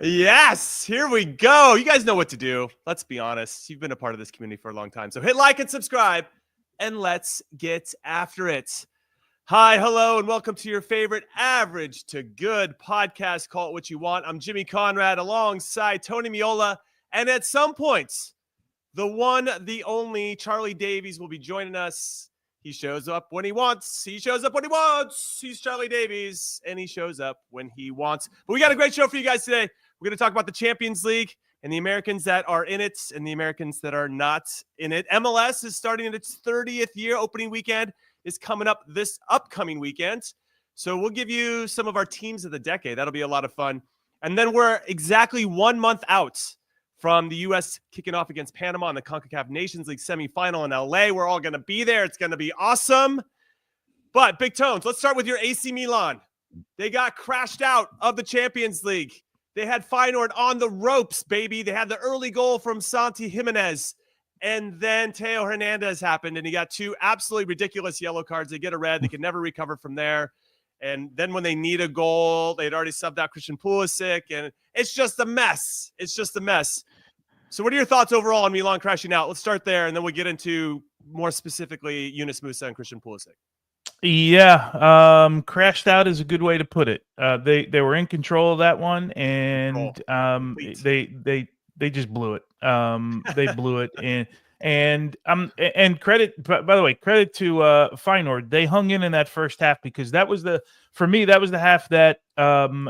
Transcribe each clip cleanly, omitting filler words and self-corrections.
Yes, here we go. You guys know what to do. Let's be honest. You've been a part of this community for a long time. So hit like and subscribe, and let's get after it. Hi, hello, and welcome to your favorite average to good podcast. Call it what you want. I'm Jimmy Conrad alongside Tony Meola. And at some point, the one, the only Charlie Davies will be joining us. He shows up when he wants. He shows up when he wants. He's Charlie Davies, and he shows up when he wants. But we got a great show for you guys today. We're going to talk about the Champions League and the Americans that are in it and the Americans that are not in it. MLS is starting in its 30th year. Opening weekend is coming up this upcoming weekend. So we'll give you some of our teams of the decade. That'll be a lot of fun. And then we're exactly 1 month out from the U.S. kicking off against Panama in the CONCACAF Nations League semifinal in L.A. We're all going to be there. It's going to be awesome. But, Big Tones, let's start with your AC Milan. They got crashed out of the Champions League. They had Feyenoord on the ropes, baby. They had the early goal from Santi Jimenez. And then Theo Hernandez happened, and he got two absolutely ridiculous yellow cards. They get a red. They can never recover from there. And then when they need a goal, they'd already subbed out Christian Pulisic, and it's just a mess. It's just a mess. So what are your thoughts overall on Milan crashing out? Let's start there, and then we'll get into more specifically Yunus Musah and Christian Pulisic. Yeah, crashed out is a good way to put it. They were in control of that one, and they just blew it. They blew it, and credit, by the way, credit to Feyenoord. They hung in that first half because that was the half that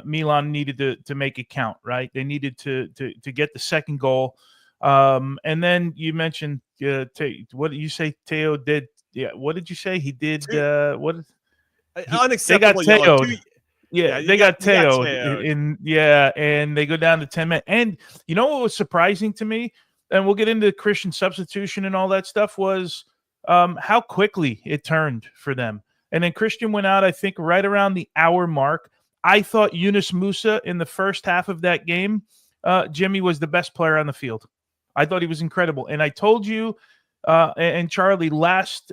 Milan needed to make it count. Right, they needed to get the second goal, and then you mentioned what did you say? Theo did. Yeah, what did you say? He did what? Unacceptable. They got Theo. they got Theo and they go down to 10 minutes. And you know what was surprising to me? And we'll get into Christian substitution and all that stuff was how quickly it turned for them. And then Christian went out, I think, right around the hour mark. I thought Yunus Musah in the first half of that game, Jimmy, was the best player on the field. I thought he was incredible. And I told you and Charlie last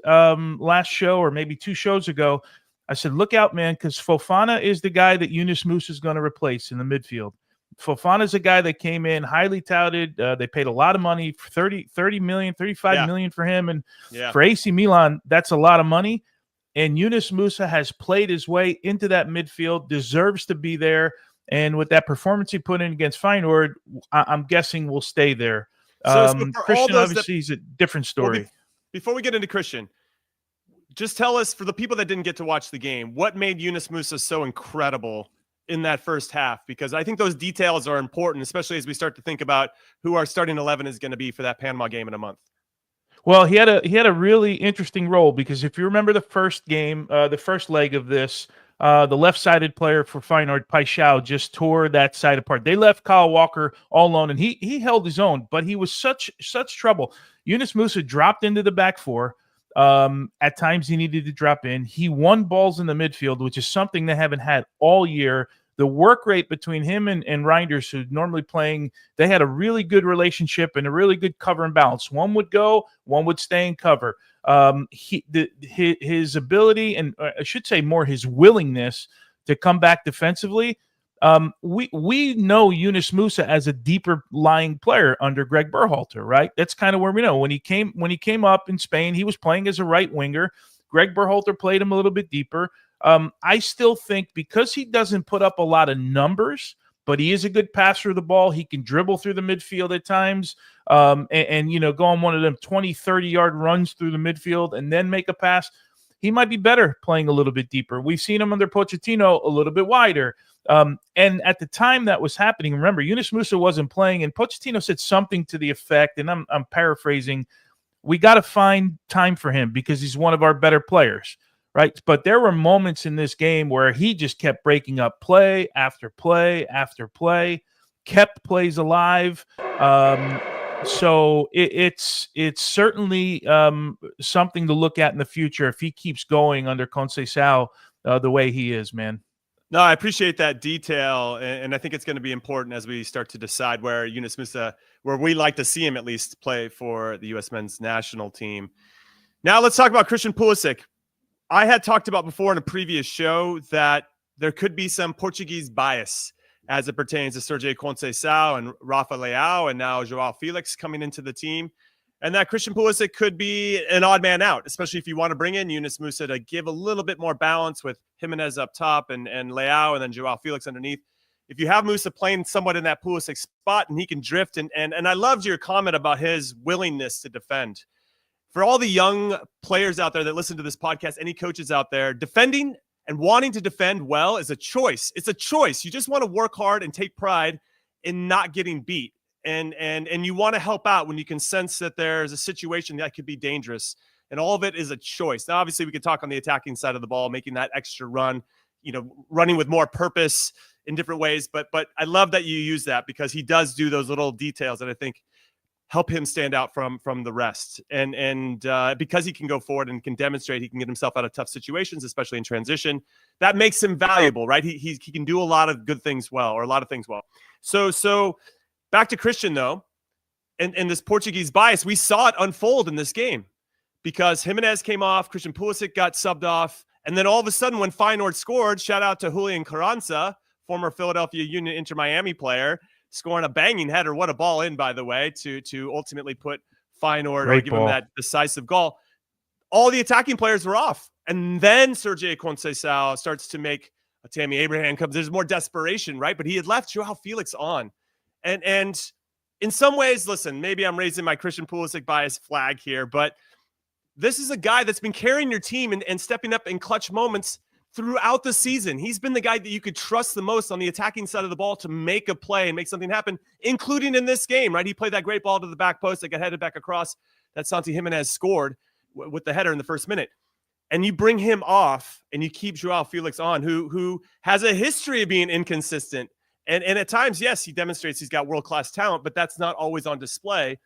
show or maybe 2 shows ago, I said, look out, man, because Fofana is the guy that Yunus Musah is going to replace in the midfield. Fofana is a guy that came in highly touted. They paid a lot of money, 30 million, 35 million for him. And for AC Milan, that's a lot of money. And Yunus Musah has played his way into that midfield, deserves to be there. And with that performance he put in against Feyenoord, I'm guessing will stay there. Christian obviously is a different story. Well, before we get into Christian, just tell us, for the people that didn't get to watch the game, what made Yunus Musah so incredible in that first half? Because I think those details are important, especially as we start to think about who our starting 11 is going to be for that Panama game in a month. Well, he had a really interesting role because if you remember the first game, the first leg of this, the left-sided player for Feyenoord, Paixão, just tore that side apart. They left Kyle Walker all alone, and he held his own, but he was such trouble. Yunus Musah dropped into the back four. At times he needed to drop in. He won balls in the midfield, which is something they haven't had all year. The work rate between him and Reinders, who's normally playing, they had a really good relationship and a really good cover and balance. One would go, one would stay in cover. His ability, and I should say more his willingness to come back defensively. We know Yunus Musah as a deeper lying player under Greg Berhalter, right? That's kind of where we know. When he came up in Spain, he was playing as a right winger. Greg Berhalter played him a little bit deeper. I still think because he doesn't put up a lot of numbers, but he is a good passer of the ball. He can dribble through the midfield at times and go on one of them 20, 30-yard runs through the midfield and then make a pass. He might be better playing a little bit deeper. We've seen him under Pochettino a little bit wider. And at the time that was happening, remember, Yunus Musah wasn't playing, and Pochettino said something to the effect, and I'm paraphrasing, we got to find time for him because he's one of our better players. Right. But there were moments in this game where he just kept breaking up play after play after play, kept plays alive. So it's certainly something to look at in the future if he keeps going under Conceicao the way he is, man. No, I appreciate that detail, and I think it's going to be important as we start to decide where Yunus Musah, where we like to see him at least play for the U.S. men's national team. Now let's talk about Christian Pulisic. I had talked about before in a previous show that there could be some Portuguese bias as it pertains to Sergio Conceicao and Rafa Leao, and now Joao Felix coming into the team. And that Christian Pulisic could be an odd man out, especially if you want to bring in Yunus Musa to give a little bit more balance with Jimenez up top and Leao and then Joao Felix underneath. If you have Musa playing somewhat in that Pulisic spot and he can drift, and I loved your comment about his willingness to defend. For all the young players out there that listen to this podcast, any coaches out there, defending and wanting to defend well is a choice. It's a choice. You just want to work hard and take pride in not getting beat. And you want to help out when you can sense that there's a situation that could be dangerous. And all of it is a choice. Now, obviously, we could talk on the attacking side of the ball, making that extra run, running with more purpose in different ways. But I love that you use that because he does do those little details that I think help him stand out from the rest. And because he can go forward and can demonstrate he can get himself out of tough situations, especially in transition, that makes him valuable, right? He can do a lot of good things well, or a lot of things well. So back to Christian, though, and this Portuguese bias, we saw it unfold in this game because Jimenez came off, Christian Pulisic got subbed off, and then all of a sudden when Feyenoord scored, shout out to Julian Carranza, former Philadelphia Union Inter Miami player, scoring a banging header. What a ball in, by the way, to ultimately put Feyenoord or give him that decisive goal. All the attacking players were off. And then Sergio Conceicao starts to make a Tammy Abraham comes. There's more desperation, right? But he had left Joao Felix on. And in some ways, listen, maybe I'm raising my Christian Pulisic bias flag here, but this is a guy that's been carrying your team and stepping up in clutch moments throughout the season. He's been the guy that you could trust the most on the attacking side of the ball to make a play and make something happen, including in this game, right? He played that great ball to the back post that got headed back across that Santi Jimenez scored with the header in the first minute. And you bring him off and you keep Joao Felix on, who has a history of being inconsistent. And at times, yes, he demonstrates he's got world-class talent, but that's not always on display.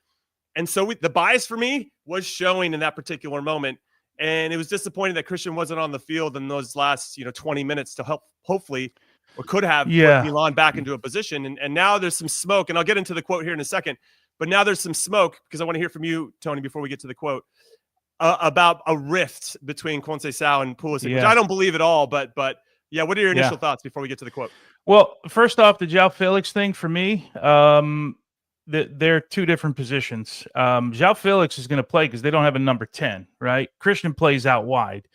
And so the bias for me was showing in that particular moment. And it was disappointing that Christian wasn't on the field in those last 20 minutes to help, hopefully, or could have put Milan back into a position. And now there's some smoke, and I'll get into the quote here in a second. But now there's some smoke, because I want to hear from you, Tony, before we get to the quote, about a rift between Conceicao and Pulisic, which I don't believe at all. But yeah, what are your initial thoughts before we get to the quote? Well, first off, the Joao Felix thing for me, they're two different positions. Joao Felix is going to play because they don't have a number 10, right? Christian plays out wide.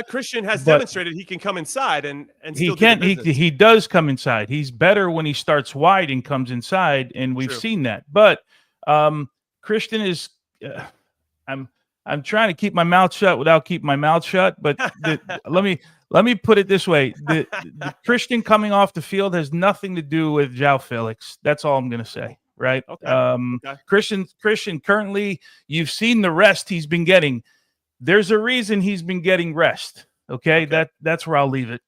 Christian has demonstrated he can come inside and still he does come inside. He's better when he starts wide and comes inside, and we've seen that. But Christian is I'm trying to keep my mouth shut without keeping my mouth shut. But let me put it this way: the Christian coming off the field has nothing to do with Joao Felix. That's all I'm going to say. Right. Okay. Christian currently, you've seen the rest he's been getting. There's a reason he's been getting rest. Okay. That's where I'll leave it.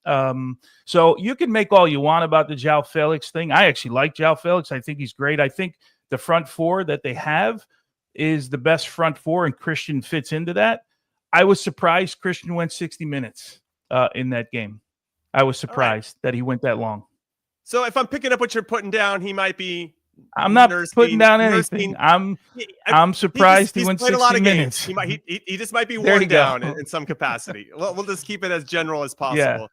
So you can make all you want about the Joao Felix thing. I actually like Joao Felix. I think he's great. I think the front four that they have is the best front four, and Christian fits into that. I was surprised Christian went 60 minutes in that game. I was surprised that he went that long. So if I'm picking up what you're putting down, he might be. I'm not putting down anything. I'm surprised he went 60 minutes. He just might be worn down in some capacity. We'll just keep it as general as possible.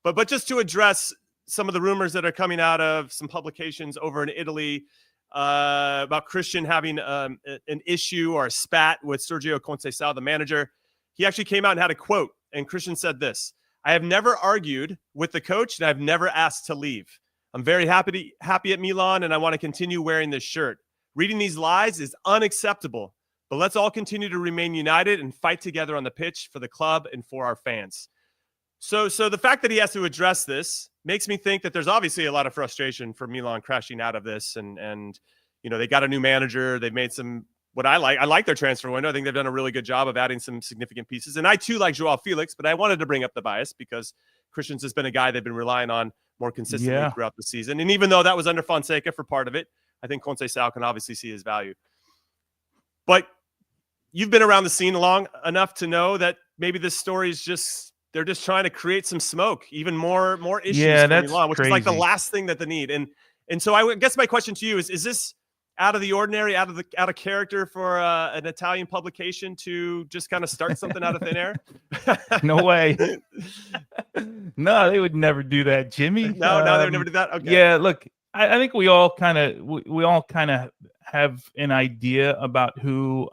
Yeah. But just to address some of the rumors that are coming out of some publications over in Italy about Christian having an issue or a spat with Sergio Conceicao, the manager. He actually came out and had a quote, and Christian said this: "I have never argued with the coach, and I've never asked to leave. I'm very happy at Milan, and I want to continue wearing this shirt. Reading these lies is unacceptable, but let's all continue to remain united and fight together on the pitch for the club and for our fans." So the fact that he has to address this makes me think that there's obviously a lot of frustration for Milan crashing out of this. And they got a new manager. They've made some, what I like their transfer window. I think they've done a really good job of adding some significant pieces. And I too like Joao Felix, but I wanted to bring up the bias because Christian's has been a guy they've been relying on more consistently throughout the season. And even though that was under Fonseca for part of it, I think Conceicao can obviously see his value. But you've been around the scene long enough to know that maybe this story is they're just trying to create some smoke, even more issues for Milan, which is like the last thing that they need. And so I guess my question to you is this out of the ordinary, out of character for an Italian publication to just kind of start something out of thin air? No way. No, they would never do that, Jimmy. No, they would never do that. Okay. Yeah, look, I think we all kind of have an idea about who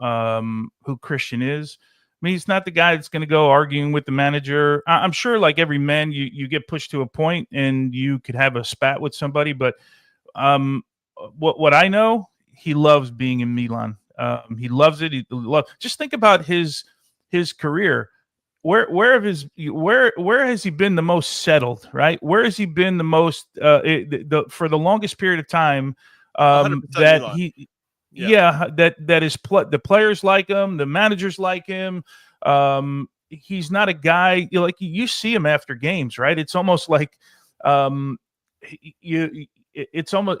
Christian is. I mean, he's not the guy that's going to go arguing with the manager. I'm sure, like every man, you get pushed to a point and you could have a spat with somebody. But what I know, he loves being in Milan. He loves it. Just think about his career. Where has he been the most settled? Right? Where has he been the most for the longest period of time? That Milan. The players like him, the managers like him. He's not a guy you see him after games, right? It's almost like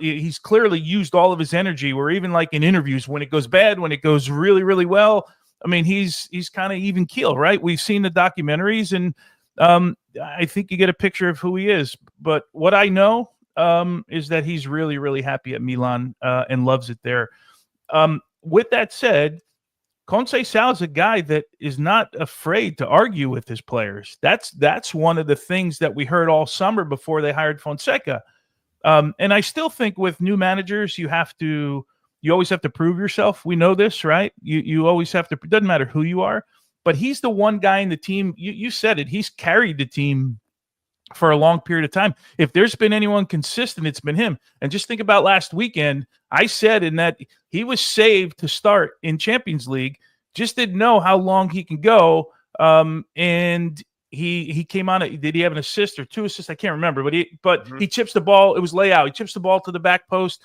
he's clearly used all of his energy. Where even like in interviews, when it goes bad, when it goes really, really well, I mean, he's kind of even keel, right? We've seen the documentaries, and I think you get a picture of who he is. But what I know is that he's really, really happy at Milan and loves it there. With that said, Conceicao is a guy that is not afraid to argue with his players. That's one of the things that we heard all summer before they hired Fonseca. And I still think with new managers, you always have to prove yourself. We know this, right? You always have to. It doesn't matter who you are, but he's the one guy in the team. You said it. He's carried the team for a long period of time. If there's been anyone consistent, it's been him. And just think about last weekend. I said in that he was saved to start in Champions League, just didn't know how long he can go. And he came on. Did he have an assist or 2 assists? I can't remember, but he chips the ball. It was layout. He chips the ball to the back post.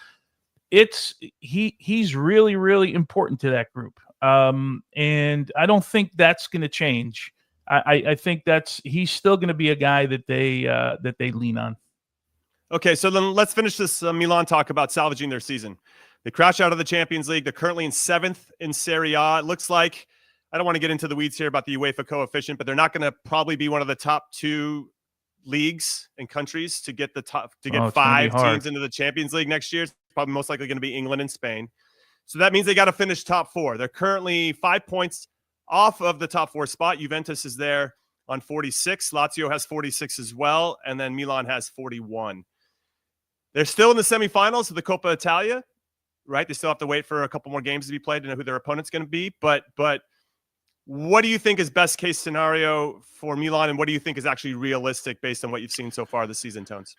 He's really, really important to that group. And I don't think that's going to change. I think he's still going to be a guy that they lean on. Okay, so then let's finish this Milan talk about salvaging their season. They crash out of the Champions League. They're currently in 7th in Serie A. It looks like, I don't want to get into the weeds here about the UEFA coefficient, but they're not going to probably be one of the top 2 leagues and countries to get 5 teams into the Champions League next year. It's probably most likely going to be England and Spain. So that means they got to finish top 4. They're currently 5 points off of the top 4 spot. Juventus is there on 46. Lazio has 46 as well. And then Milan has 41. They're still in the semifinals of the Coppa Italia, right? They still have to wait for a couple more games to be played to know who their opponent's going to be. But what do you think is best case scenario for Milan, and what do you think is actually realistic based on what you've seen so far this season, Tones?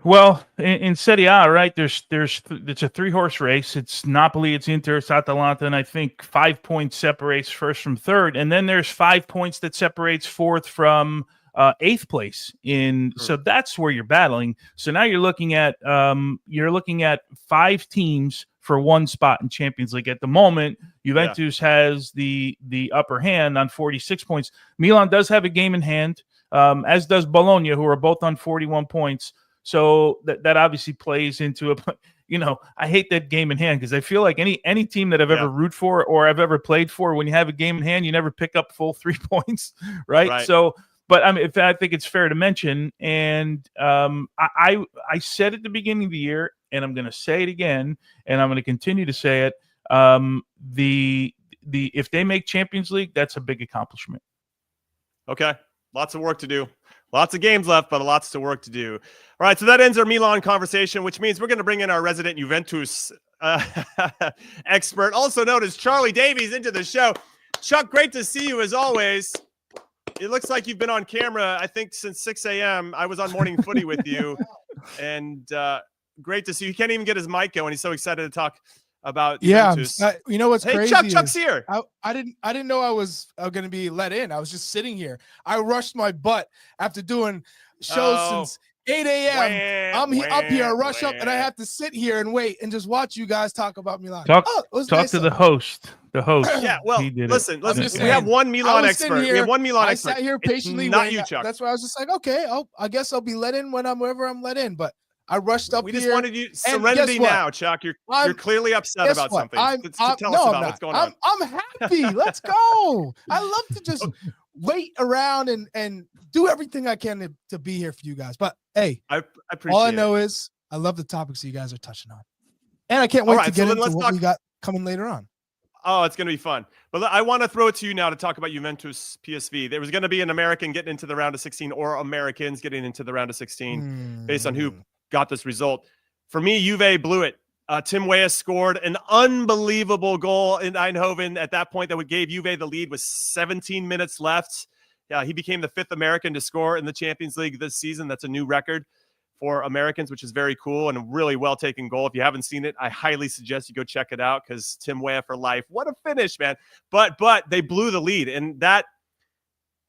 Well, in Serie A, right, it's a 3-horse race. It's Napoli, it's Inter, it's Atalanta, and I think 5 points separates first from third, and then there's 5 points that separates fourth from 8th place. So that's where you're battling. So now you're looking at 5 teams for 1 spot in Champions League. At the moment, Juventus has the upper hand on 46 points. Milan does have a game in hand, as does Bologna, who are both on 41 points. So that obviously plays into I hate that game in hand because I feel like any team that I've ever rooted for or I've ever played for, when you have a game in hand, you never pick up full 3 points, right? So, but I mean, I think it's fair to mention, and I said at the beginning of the year, and I'm going to say it again, and I'm going to continue to say it. If they make Champions League, that's a big accomplishment. Okay, lots of work to do. Lots of games left, but lots to work to do. All right, so that ends our Milan conversation, which means we're going to bring in our resident Juventus expert, also known as Charlie Davies, into the show. Chuck, great to see you as always. It looks like you've been on camera, I think, since 6 a.m. I was on Morning Footy with you, and great to see you. He can't even get his mic going. He's so excited to talk about Juventus. You know what's crazy? Chuck's here. I didn't know I was going to be let in. I was just sitting here. I rushed my butt after doing shows since 8 a.m. I'm up here. I rush up and I have to sit here and wait and just watch you guys talk about Milan. Talk to the host. The host. Yeah, well, listen. We have one Milan expert. We have one Milan expert. I sat here patiently. Not you, Chuck. That's why I was just like, okay, I guess I'll be let in wherever I'm let in. But I rushed up here. We just wanted you serenity now, Chuck. You're clearly upset about something. Tell us about what's going on. I'm happy. Let's go. I love to just wait around and do everything I can to be here for you guys. But hey, I appreciate all I know is I love the topics you guys are touching on. And I can't wait to get into let's what we got coming later on. Oh, it's going to be fun. But I want to throw it to you now to talk about Juventus PSV. There was going to be an American getting into the round of 16 or Americans getting into the round of 16 based on who got this result. For me, Juve blew it. Tim Weah scored an unbelievable goal in Eindhoven at that point that gave Juve the lead with 17 minutes left. He became the 5th American to score in the Champions League this season. That's a new record for Americans, which is very cool and a really well-taken goal. If you haven't seen it, I highly suggest you go check it out because Tim Weah for life. What a finish, man. But they blew the lead, and then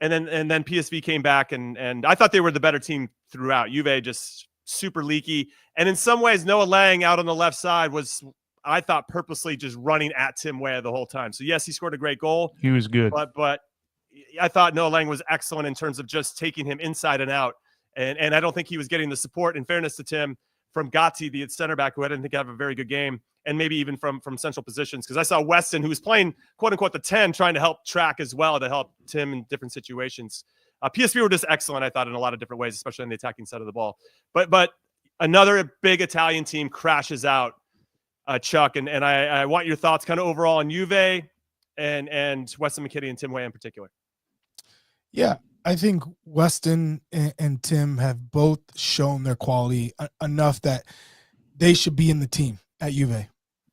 PSV came back, and I thought they were the better team throughout. Juve just super leaky. And in some ways, Noah Lang out on the left side was, I thought, purposely just running at Tim Weah the whole time. So, yes, he scored a great goal. He was good. But I thought Noah Lang was excellent in terms of just taking him inside and out. And I don't think he was getting the support, in fairness to Tim, from Gatti, the center back, who I didn't think had a very good game, and maybe even from central positions. Because I saw Weston, who was playing, quote-unquote, the 10, trying to help track as well to help Tim in different situations. PSV were just excellent, I thought, in a lot of different ways, especially on the attacking side of the ball. But another big Italian team crashes out, Chuck, and I want your thoughts kind of overall on Juve and Weston McKennie and Tim Weah in particular. Yeah, I think Weston and Tim have both shown their quality enough that they should be in the team at Juve,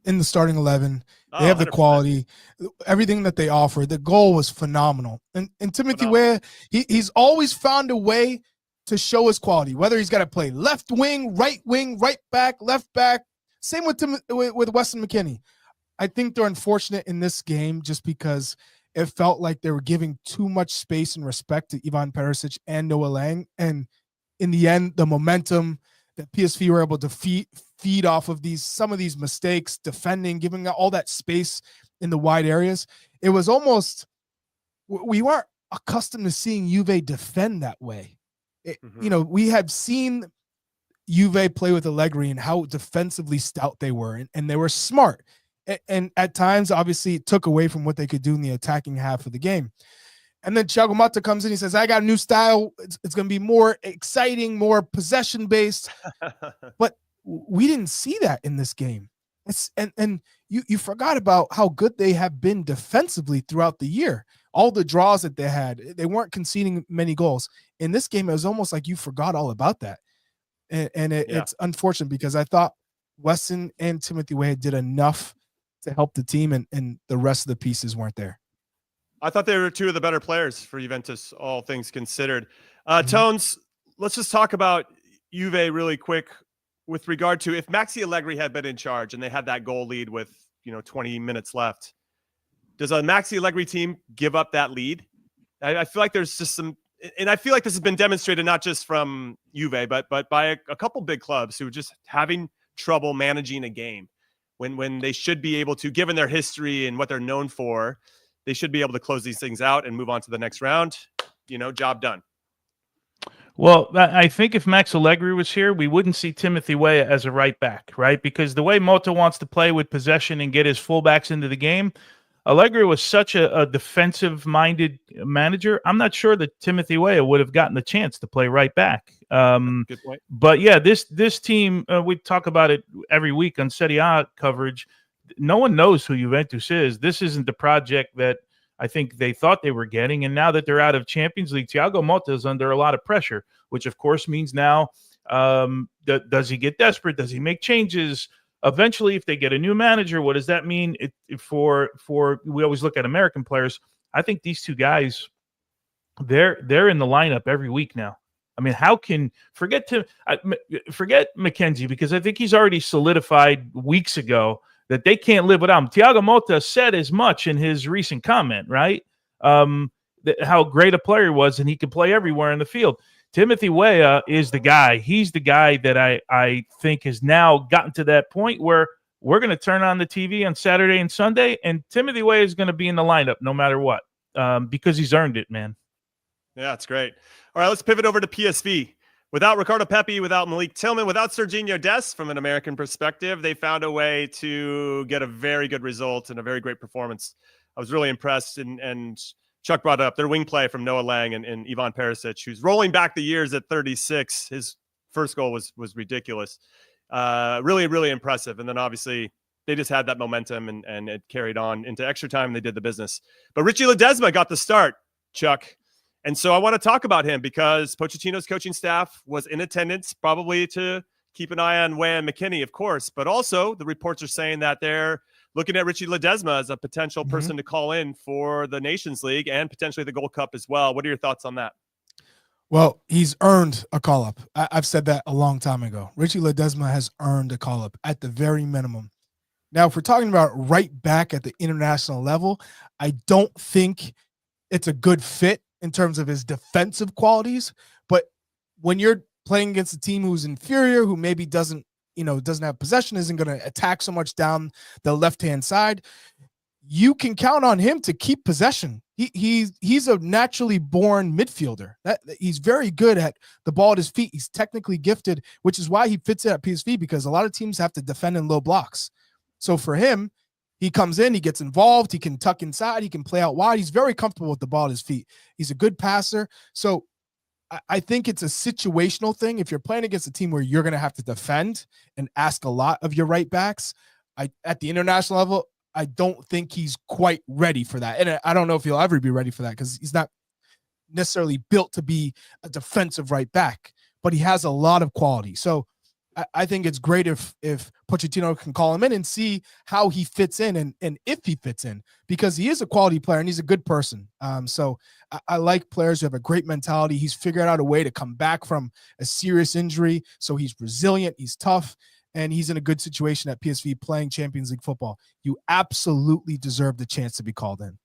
in the starting 11. They have 100%. The quality, everything that they offer. The goal was phenomenal. And Timothy Weah, he's always found a way to show his quality, whether he's got to play left wing, right back, left back. Same with Weston McKennie. I think they're unfortunate in this game just because it felt like they were giving too much space and respect to Ivan Perisic and Noah Lang. And in the end, the momentum that PSV were able to feed off of some of these mistakes, defending, giving all that space in the wide areas, it was almost, we weren't accustomed to seeing Juve defend that way. You know, we have seen Juve play with Allegri and how defensively stout they were, and they were smart. And at times, obviously, it took away from what they could do in the attacking half of the game. And then Thiago Motta comes in. He says, I got a new style. It's going to be more exciting, more possession-based. But we didn't see that in this game. And you forgot about how good they have been defensively throughout the year. All the draws that they had, they weren't conceding many goals. In this game, it was almost like you forgot all about that. It's unfortunate because I thought Weston and Timothy Weah did enough to help the team, and the rest of the pieces weren't there. I thought they were two of the better players for Juventus, all things considered. Tones, let's just talk about Juve really quick with regard to if Maxi Allegri had been in charge and they had that goal lead with 20 minutes left. Does a Maxi Allegri team give up that lead? I feel like there's just some, and I feel like this has been demonstrated not just from Juve, but by a couple big clubs who are just having trouble managing a game. When they should be able to, given their history and what they're known for, they should be able to close these things out and move on to the next round. Job done. Well, I think if Max Allegri was here, we wouldn't see Timothy Weah as a right back, right? Because the way Motta wants to play with possession and get his fullbacks into the game, Allegri was such a defensive-minded manager. I'm not sure that Timothy Weah would have gotten the chance to play right back. Good point. But yeah, this team, we talk about it every week on Serie A coverage. No one knows who Juventus is. This isn't the project that I think they thought they were getting. And now that they're out of Champions League, Thiago Motta is under a lot of pressure, which of course means now, does he get desperate? Does he make changes? Eventually, if they get a new manager, what does that mean for we always look at American players. I think these two guys, they're in the lineup every week now. I mean, how can forget McKenzie, because I think he's already solidified weeks ago that they can't live without him. Thiago Motta said as much in his recent comment, right? How great a player he was and he could play everywhere in the field. Timothy Weah is the guy. He's the guy that I think has now gotten to that point where we're going to turn on the TV on Saturday and Sunday, and Timothy Weah is going to be in the lineup no matter what, because he's earned it, man. Yeah, that's great. All right, let's pivot over to PSV. Without Ricardo Pepi, without Malik Tillman, without Serginho Dest, from an American perspective, they found a way to get a very good result and a very great performance. I was really impressed, and Chuck brought up their wing play from Noah Lang and Ivan Perisic, who's rolling back the years at 36. His first goal was ridiculous. Really, really impressive. And then obviously they just had that momentum and it carried on into extra time. And they did the business. But Richie Ledezma got the start, Chuck. And so I want to talk about him because Pochettino's coaching staff was in attendance, probably to keep an eye on Weah and McKennie, of course. But also the reports are saying that they're looking at Richie Ledezma as a potential person to call in for the Nations League and potentially the Gold Cup as well. What are your thoughts on that? Well, he's earned a call-up. I've said that a long time ago. Richie Ledezma has earned a call-up at the very minimum. Now, if we're talking about right back at the international level, I don't think it's a good fit in terms of his defensive qualities. But when you're playing against a team who's inferior, who maybe doesn't have possession, isn't going to attack so much down the left-hand side, you can count on him to keep possession. He's a naturally born midfielder. He's very good at the ball at his feet. He's technically gifted, which is why he fits it at PSV, because a lot of teams have to defend in low blocks. So for him, he comes in, he gets involved, he can tuck inside, he can play out wide. He's very comfortable with the ball at his feet. He's a good passer. So I think it's a situational thing. If you're playing against a team where you're going to have to defend and ask a lot of your right backs, at the international level, I don't think he's quite ready for that. And I don't know if he'll ever be ready for that because he's not necessarily built to be a defensive right back, but he has a lot of quality. So I think it's great if Pochettino can call him in and see how he fits in and if he fits in, because he is a quality player and he's a good person. So I like players who have a great mentality. He's figured out a way to come back from a serious injury. So he's resilient, he's tough, and he's in a good situation at PSV playing Champions League football. You absolutely deserve the chance to be called in.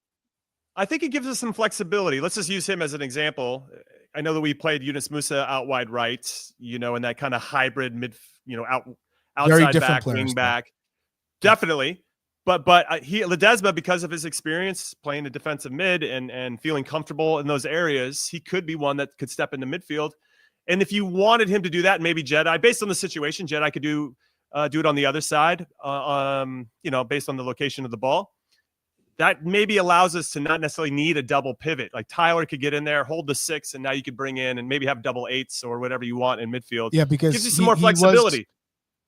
I think it gives us some flexibility. Let's just use him as an example. I know that we played Yunus Musa out wide right, in that kind of hybrid outside back, wing back. Definitely. But Ledezma, because of his experience playing a defensive mid and feeling comfortable in those areas, he could be one that could step into midfield. And if you wanted him to do that, maybe Jedi, based on the situation, Jedi could do it on the other side, based on the location of the ball. That maybe allows us to not necessarily need a double pivot. Like Tyler could get in there, hold the 6, and now you could bring in and maybe have double 8s or whatever you want in midfield. Yeah, because gives you some more flexibility.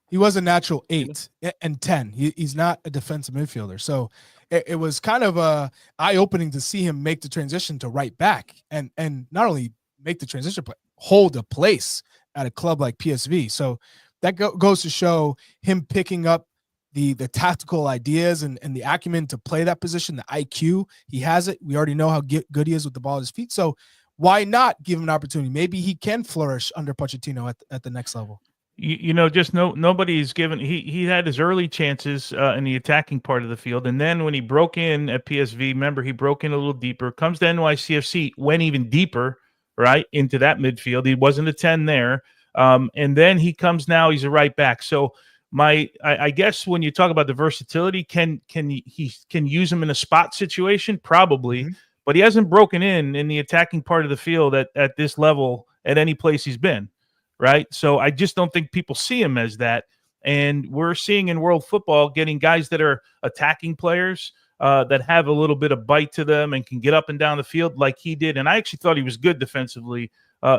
He was a natural 8 and 10. He's not a defensive midfielder. So it was kind of eye-opening to see him make the transition to right back and not only make the transition, but hold a place at a club like PSV. So that goes to show him picking up the tactical ideas and the acumen to play that position, the IQ. He has it. We already know how good he is with the ball at his feet. So why not give him an opportunity? Maybe he can flourish under Pochettino at the next level. Nobody's given. He had his early chances in the attacking part of the field, and then when he broke in at PSV, remember he broke in a little deeper. Comes to NYCFC, went even deeper, right into that midfield. He wasn't a 10 there, and then he comes now. He's a right back. So I guess when you talk about the versatility, can use him in a spot situation? Probably, but he hasn't broken in the attacking part of the field at this level at any place he's been. Right. So I just don't think people see him as that. And we're seeing in world football getting guys that are attacking players that have a little bit of bite to them and can get up and down the field like he did. And I actually thought he was good defensively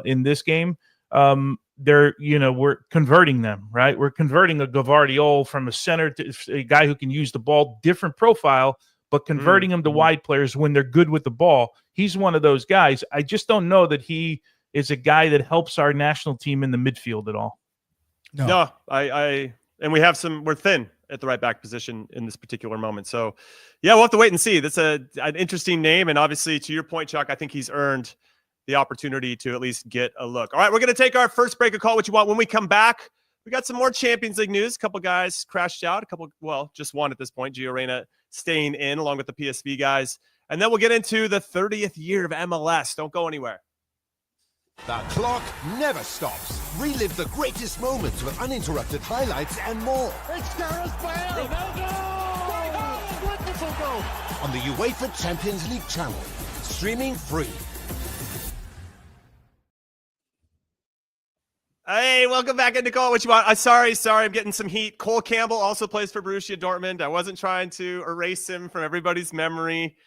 in this game. We're converting them, right? We're converting a Gavardiol from a center to a guy who can use the ball, different profile, but converting them to wide players when they're good with the ball. He's one of those guys. I just don't know that he is a guy that helps our national team in the midfield at all. No, and we're thin at the right back position in this particular moment. So yeah, we'll have to wait and see. That's an interesting name. And obviously to your point, Chuck, I think he's earned the opportunity to at least get a look. All right, we're going to take our first break of Call What You Want. When we come back, we got some more Champions League news. A couple guys crashed out, just one at this point. Gio Reyna staying in along with the PSV guys. And then we'll get into the 30th year of MLS. Don't go anywhere. The clock never stops. Relive the greatest moments with uninterrupted highlights and more. It's Gareth Bale! Ronaldo! Wonderful goal! On the UEFA Champions League channel. Streaming free. Hey, welcome back into Call It What You Want. Sorry, I'm getting some heat. Cole Campbell also plays for Borussia Dortmund. I wasn't trying to erase him from everybody's memory.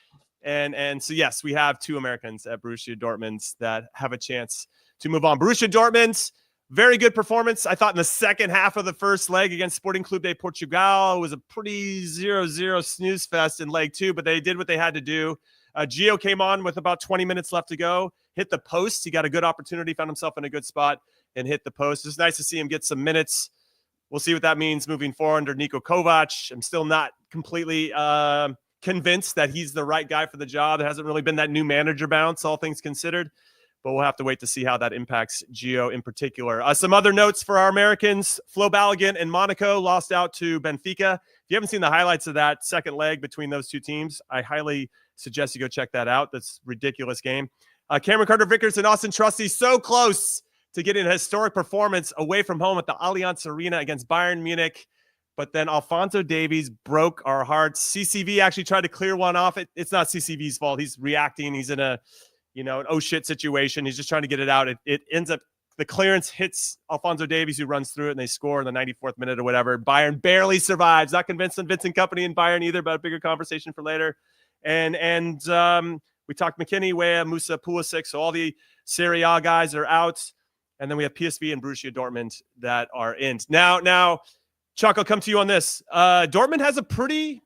And so, yes, we have 2 Americans at Borussia Dortmund that have a chance to move on. Borussia Dortmund, Very good performance, I thought, in the second half of the first leg against Sporting Clube de Portugal. It was a pretty 0-0 snooze fest in leg 2, but they did what they had to do. Gio came on with about 20 minutes left to go, hit the post. He got a good opportunity, found himself in a good spot, and hit the post. It's nice to see him get some minutes. We'll see what that means moving forward under Niko Kovac. I'm still not completely convinced that he's the right guy for the job. There hasn't really been that new manager bounce, all things considered. But we'll have to wait to see how that impacts Gio in particular. Some other notes for our Americans. Flo Balogun and Monaco lost out to Benfica. If you haven't seen the highlights of that second leg between those two teams, I highly suggest you go check that out. That's a ridiculous game. Cameron Carter-Vickers and Austin Trusty so close to getting a historic performance away from home at the Allianz Arena against Bayern Munich. But then Alphonso Davies broke our hearts. CCV actually tried to clear one off. It's not CCV's fault. He's reacting. He's in an oh shit situation. He's just trying to get it out. It ends up, the clearance hits Alphonso Davies, who runs through it, and they score in the 94th minute or whatever. Bayern barely survives. Not convinced on Vincent Kompany and Bayern either, but a bigger conversation for later. And we talked McKennie, Weah, Musa, Pulisic. So all the Serie A guys are out. And then we have PSV and Borussia Dortmund that are in. Now, Chuck, I'll come to you on this. Dortmund has a pretty,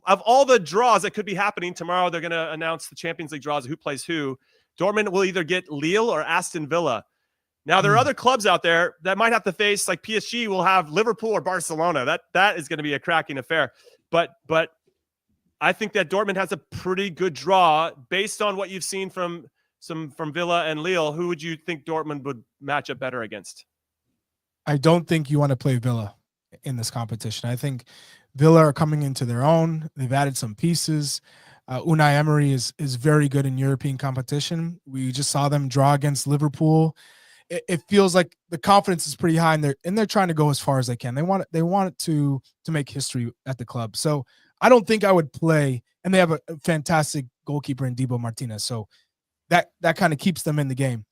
of all the draws that could be happening tomorrow, they're going to announce the Champions League draws, who plays who. Dortmund will either get Lille or Aston Villa. Now, there are other clubs out there that might have to face, like PSG will have Liverpool or Barcelona. That is going to be a cracking affair. But I think that Dortmund has a pretty good draw based on what you've seen from Villa and Lille. Who would you think Dortmund would match up better against? I don't think you want to play Villa in this competition. I think Villa are coming into their own. They've added some pieces. Unai Emery is very good in European competition. We just saw them draw against Liverpool. It feels like the confidence is pretty high, and they're trying to go as far as they can. They want it to make history at the club. So I don't think I would play, and they have a fantastic goalkeeper in Dibu Martinez. So that kind of keeps them in the game.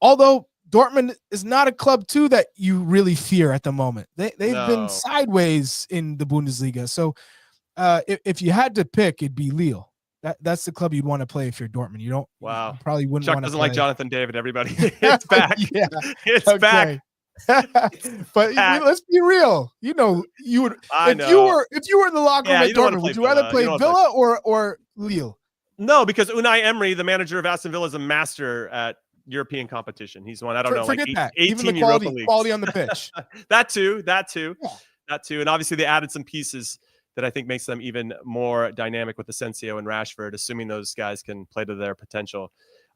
Although Dortmund is not a club too that you really fear at the moment. They've been sideways in the Bundesliga. So if you had to pick, it'd be Lille. That's the club you'd want to play if you're Dortmund. You don't. Wow. You probably wouldn't. Chuck want to doesn't play. like Jonathan David. Everybody, it's back. Yeah, it's back. But let's be real. You would. If you were in the locker room at Dortmund, would you rather play Villa or Lille? No, because Unai Emery, the manager of Aston Villa, is a master at European competition. He's won, I don't know, forget like that. 18 Even the Europa Leagues. Quality on the pitch. That too. Yeah. And obviously they added some pieces that I think makes them even more dynamic with Asensio and Rashford, assuming those guys can play to their potential.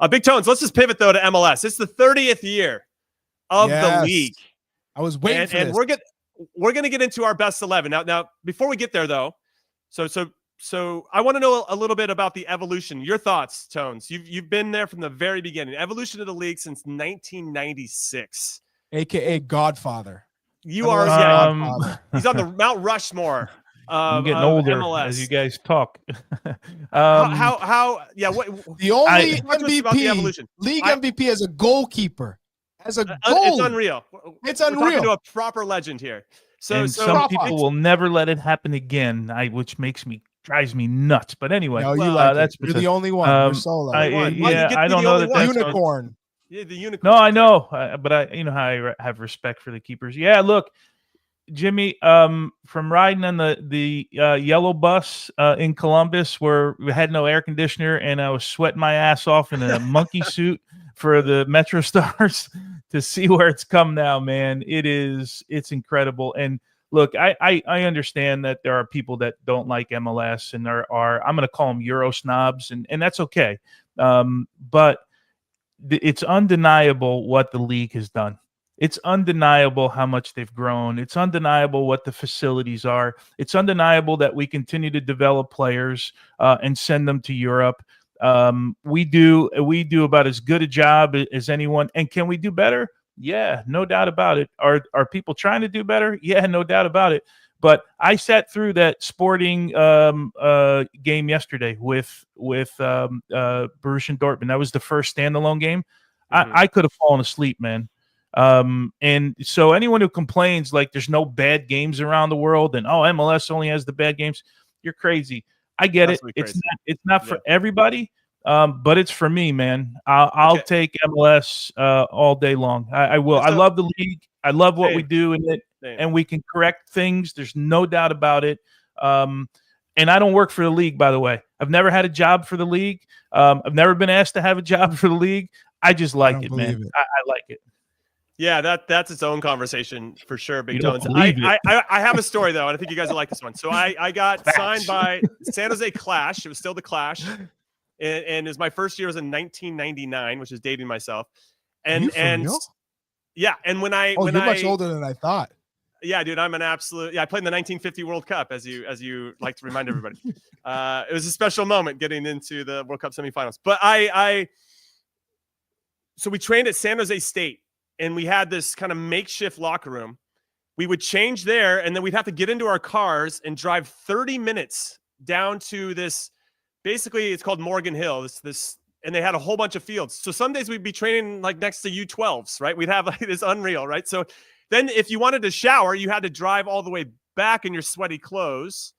Big Tones, let's just pivot, though, to MLS. It's the 30th year of the league. I was waiting for this. And we're gonna get into our best 11. Now, before we get there, though, so I want to know a little bit about the evolution. Your thoughts, Tones. You've been there from the very beginning. Evolution of the league since 1996. AKA Godfather. You are. He's on the Mount Rushmore. I'm getting older MLS. as you guys talk. How? Yeah. What? The only MVP, league MVP as a goalkeeper. As a goal. It's unreal. It's We're unreal. talking to a proper legend here. So some people will never let it happen again, which drives me nuts. But anyway, no, you're the only one. You're solo. I don't know that unicorn. Yeah, the unicorn. No, I know, but how I have respect for the keepers. Yeah, look, Jimmy, from riding on the yellow bus in Columbus, where we had no air conditioner and I was sweating my ass off in a monkey suit for the Metro Stars, to see where it's come now, man. It's incredible. And look, I understand that there are people that don't like MLS, and there are, I'm going to call them Euro snobs, and that's okay. But it's undeniable what the league has done. It's undeniable how much they've grown. It's undeniable what the facilities are. It's undeniable that we continue to develop players and send them to Europe. We do about as good a job as anyone. And can we do better? Yeah, no doubt about it. Are people trying to do better? Yeah, no doubt about it. But I sat through that Sporting game yesterday with Borussia Dortmund. That was the first standalone game. Mm-hmm. I could have fallen asleep, man. And so anyone who complains like there's no bad games around the world and MLS only has the bad games, you're crazy. I get it. It's not for everybody, But it's for me, man. I'll take MLS all day long. I will. I love the league. I love what we do in it, and we can correct things. There's no doubt about it. And I don't work for the league, by the way. I've never had a job for the league. I've never been asked to have a job for the league. I just like it, man. I like it. Yeah, that's its own conversation for sure, Big Tones. I have a story, though, and I think you guys will like this one. So I got signed by San Jose Clash. It was still the Clash. And it was my first year was in 1999, which is dating myself. And yeah, and when you're much older than I thought. Yeah, dude, I'm an absolute. Yeah, I played in the 1950 World Cup, as you like to remind everybody. It was a special moment getting into the World Cup semifinals. But so we trained at San Jose State, and we had this kind of makeshift locker room. We would change there, and then we'd have to get into our cars and drive 30 minutes down to this. Basically, it's called Morgan Hill. This, and they had a whole bunch of fields. So some days we'd be training like next to U12s, right? We'd have like this unreal, right? So then if you wanted to shower, you had to drive all the way back in your sweaty clothes.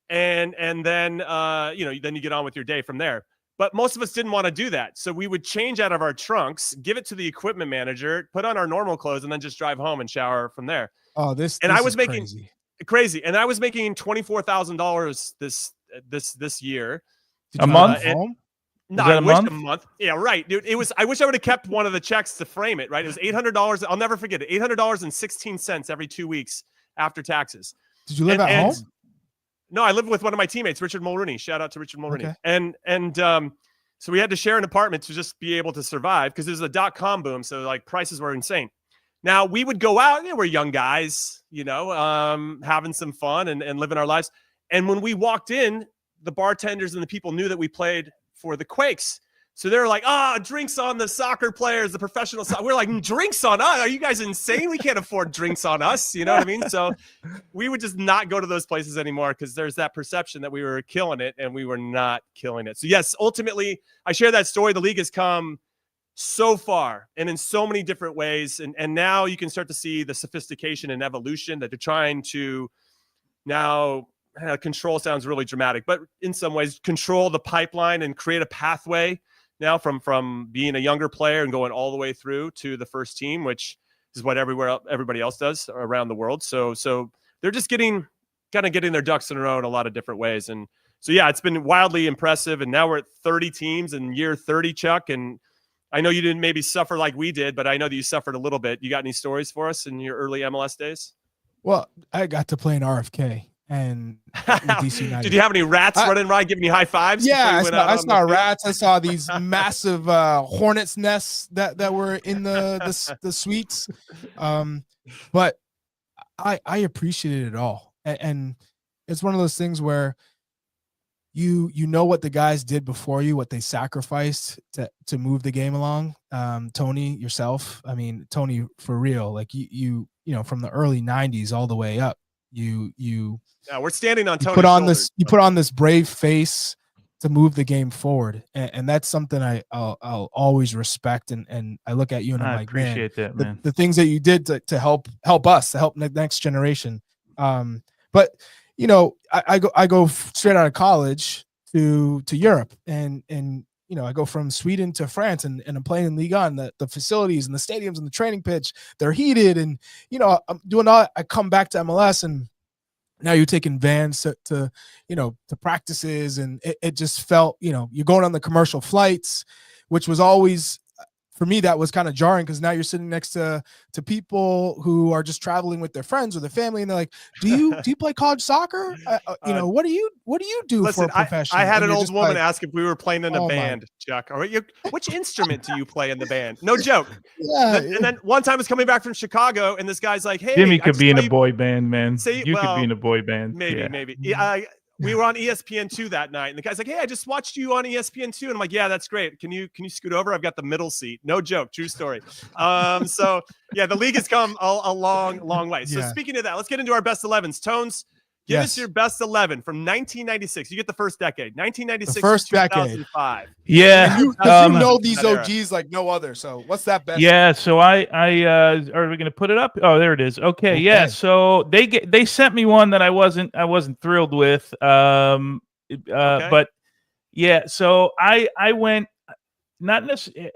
And then, then you get on with your day from there. But most of us didn't want to do that. So we would change out of our trunks, give it to the equipment manager, put on our normal clothes, and then just drive home and shower from there. Oh, I was making crazy. And I was making $24,000 this year. A month? No, I wish a month. Yeah, right, dude. I wish I would have kept one of the checks to frame it, right? It was $800. I'll never forget it. $800.16 every 2 weeks after taxes. Did you live at home? No, I lived with one of my teammates, Richard Mulrooney. Shout out to Richard Mulrooney. Okay. And so we had to share an apartment to just be able to survive because there's a .com boom. So like prices were insane. Now we would go out, we're young guys, having some fun and living our lives. And when we walked in, the bartenders and the people knew that we played for the Quakes. So they're like, drinks on the soccer players, the professional soccer. We're like, drinks on us? Are you guys insane? We can't afford drinks on us. You know what I mean? So we would just not go to those places anymore because there's that perception that we were killing it, and we were not killing it. So yes, ultimately, I share that story. The league has come so far and in so many different ways. And now you can start to see the sophistication and evolution that they're trying to now control. Sounds really dramatic, but in some ways control the pipeline and create a pathway now from being a younger player and going all the way through to the first team, which is what everybody else does around the world. So they're just getting their ducks in a row in a lot of different ways. And so, yeah, it's been wildly impressive. And now we're at 30 teams in year 30, Chuck. And I know you didn't maybe suffer like we did, but I know that you suffered a little bit. You got any stories for us in your early MLS days? Well, I got to play in RFK. And DC did you have any rats running around giving you high fives? Yeah, I saw rats. I saw these massive hornets nests that were in the suites. But I appreciated it all, and it's one of those things where you know what the guys did before you, what they sacrificed to move the game along. Tony, yourself, I mean, Tony, for real, like you from the early 90s all the way up. Yeah, we're standing on Tony's shoulders. You put on this brave face to move the game forward, and that's something I'll always respect. And I look at you and I'm like, appreciate that, man. The things that you did to help us, to help the next generation. But I go straight out of college to Europe, and I go from Sweden to France, and I'm playing in Ligue 1. The facilities and the stadiums and the training pitch, they're heated, and I'm doing all. I come back to MLS, and now you're taking vans to practices, and it just felt, you're going on the commercial flights, which was always, for me, that was kind of jarring, because now you're sitting next to people who are just traveling with their friends or their family, and they're like, do you play college soccer? What do you do for a profession? I had an old woman ask if we were playing in a band, Chuck. All right, which instrument do you play in the band? No joke. Yeah. And then one time I was coming back from Chicago, and this guy's like, hey, Jimmy could be in a boy band, man. You could be in a boy band. Maybe. We were on ESPN2 that night, and the guy's like, hey, I just watched you on ESPN2. And I'm like, yeah, that's great. Can you scoot over? I've got the middle seat. No joke. True story. So yeah, the league has come a long way. So speaking of that, let's get into our best 11s. Tones, give us your best 11 from 1996. You get the first decade, 1996 the first to 2005. Decade. Yeah. You know these OGs like no other. So what's that best? Yeah. So I are we going to put it up? Oh, there it is. Okay. Yeah. So they sent me one that I wasn't thrilled with. But Yeah, so I went not necessarily.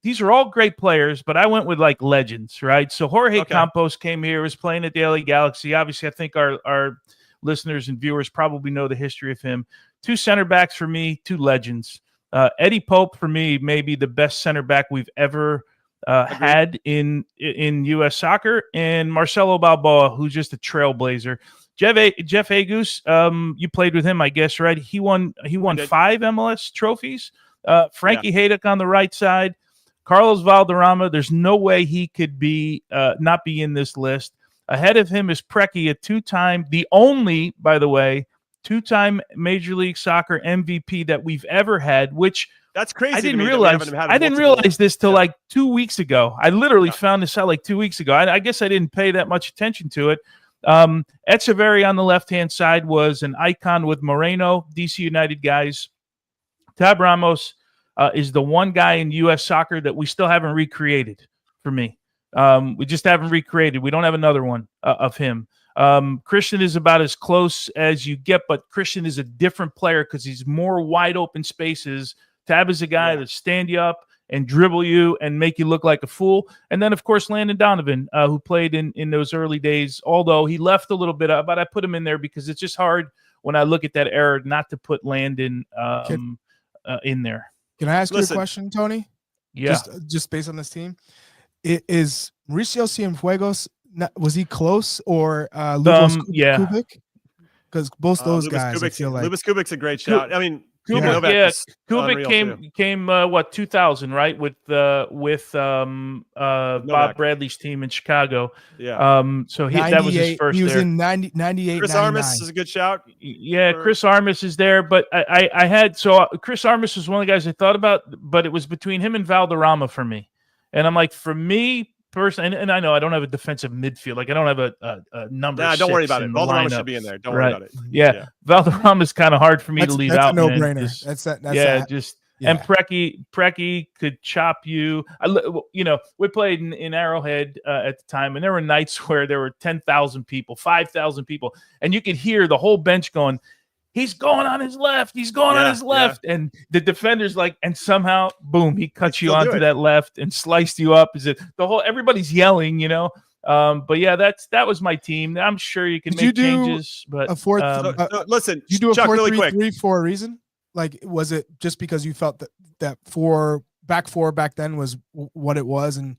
These are all great players, but I went with like legends, right? So Jorge Campos came here, was playing at the LA Galaxy. Obviously, I think our listeners and viewers probably know the history of him. 2 center backs for me, 2 legends. Eddie Pope for me, maybe the best center back we've ever had in U.S. soccer, and Marcelo Balboa, who's just a trailblazer. Jeff Agus, you played with him, I guess, right? He won 5 MLS trophies. Frankie Haydock on the right side, Carlos Valderrama. There's no way he could be not be in this list. Ahead of him is Preki, a 2-time, the only, by the way, 2-time Major League Soccer MVP that we've ever had, which that's crazy. I didn't realize this till like 2 weeks ago. I literally found this out like 2 weeks ago. I guess I didn't pay that much attention to it. Echeverri on the left-hand side was an icon with Moreno, DC United guys. Tab Ramos is the one guy in U.S. soccer that we still haven't recreated for me. We just haven't recreated. We don't have another one of him. Christian is about as close as you get, but Christian is a different player because he's more wide open spaces. Tab is a guy that stand you up and dribble you and make you look like a fool. And then, of course, Landon Donovan, who played in those early days, although he left a little bit, but I put him in there because it's just hard when I look at that era not to put Landon in there. Can I ask you a question, Tony? Yeah. Just based on this team, is Mauricio Cienfuegos, was he close, or Lubos Kubik? Because both those guys, I feel like Lubos Kubik's a great shout. I mean, Kubik came 2000, right, with Bob Bradley's team in Chicago. So that was his first. He was there. in 98. Chris 99. Armas is a good shout. Yeah, Chris Armas is there, but I had Chris Armas was one of the guys I thought about, but it was between him and Valderrama for me, and I'm like, for me. Person, and I know I don't have a defensive midfield. Like I don't have a number. Nah, don't worry about it. Valderrama should be in there. Don't worry about it. Yeah. Valderrama is kind of hard for me to leave out. That's a no-brainer. And Preki could chop you. We played in Arrowhead at the time, and there were nights where there were 10,000 people, 5,000 people, and you could hear the whole bench going, he's going on his left. He's going on his left. Yeah. And the defender's like, and somehow, boom, he cuts you onto that left and sliced you up. Everybody's yelling, But yeah, that was my team. I'm sure you can make changes. But listen, you do a Chuck, 4-3-3 for a reason? Like, was it just because you felt that back four back then was what it was, and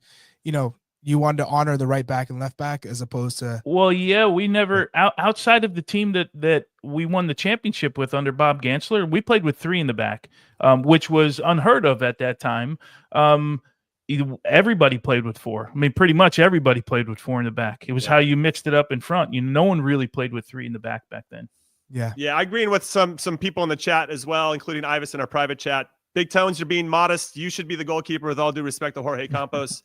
you wanted to honor the right back and left back as opposed to? Well, yeah, we never outside of the team that we won the championship with under Bob Gansler, we played with 3 in the back, which was unheard of at that time. Everybody played with 4. I mean, pretty much everybody played with 4 in the back. It was how you mixed it up in front. No one really played with 3 in the back then. Yeah, I agree with some people in the chat as well, including Ivis in our private chat. Big Tones, you're being modest. You should be the goalkeeper, with all due respect to Jorge Campos.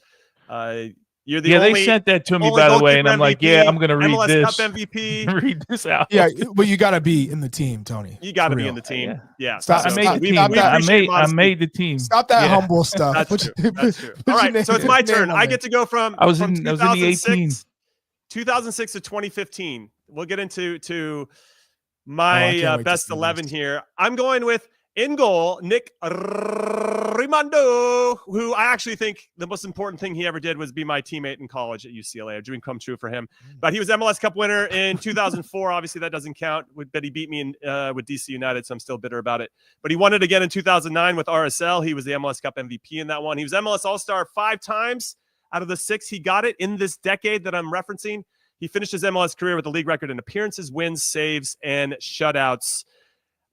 You're the only. They sent that to me, by the way, and I'm like, I'm going to read MLS this. Cup MVP. Read this out. Yeah, but you got to be in the team, Tony. You got to be in the team. Yeah. I made the team. Stop that humble stuff. That's true. All right, so it's my turn. I get to go from I was in the 18. 2006 to 2015. We'll get into my best 11 here. I'm going with, in goal, Nick Rimando, who I actually think the most important thing he ever did was be my teammate in college at UCLA. A dream come true for him. But he was MLS Cup winner in 2004. Obviously, that doesn't count. But he beat me with DC United, so I'm still bitter about it. But he won it again in 2009 with RSL. He was the MLS Cup MVP in that one. He was MLS All-Star 5 times out of the 6 he got it in this decade that I'm referencing. He finished his MLS career with a league record in appearances, wins, saves, and shutouts.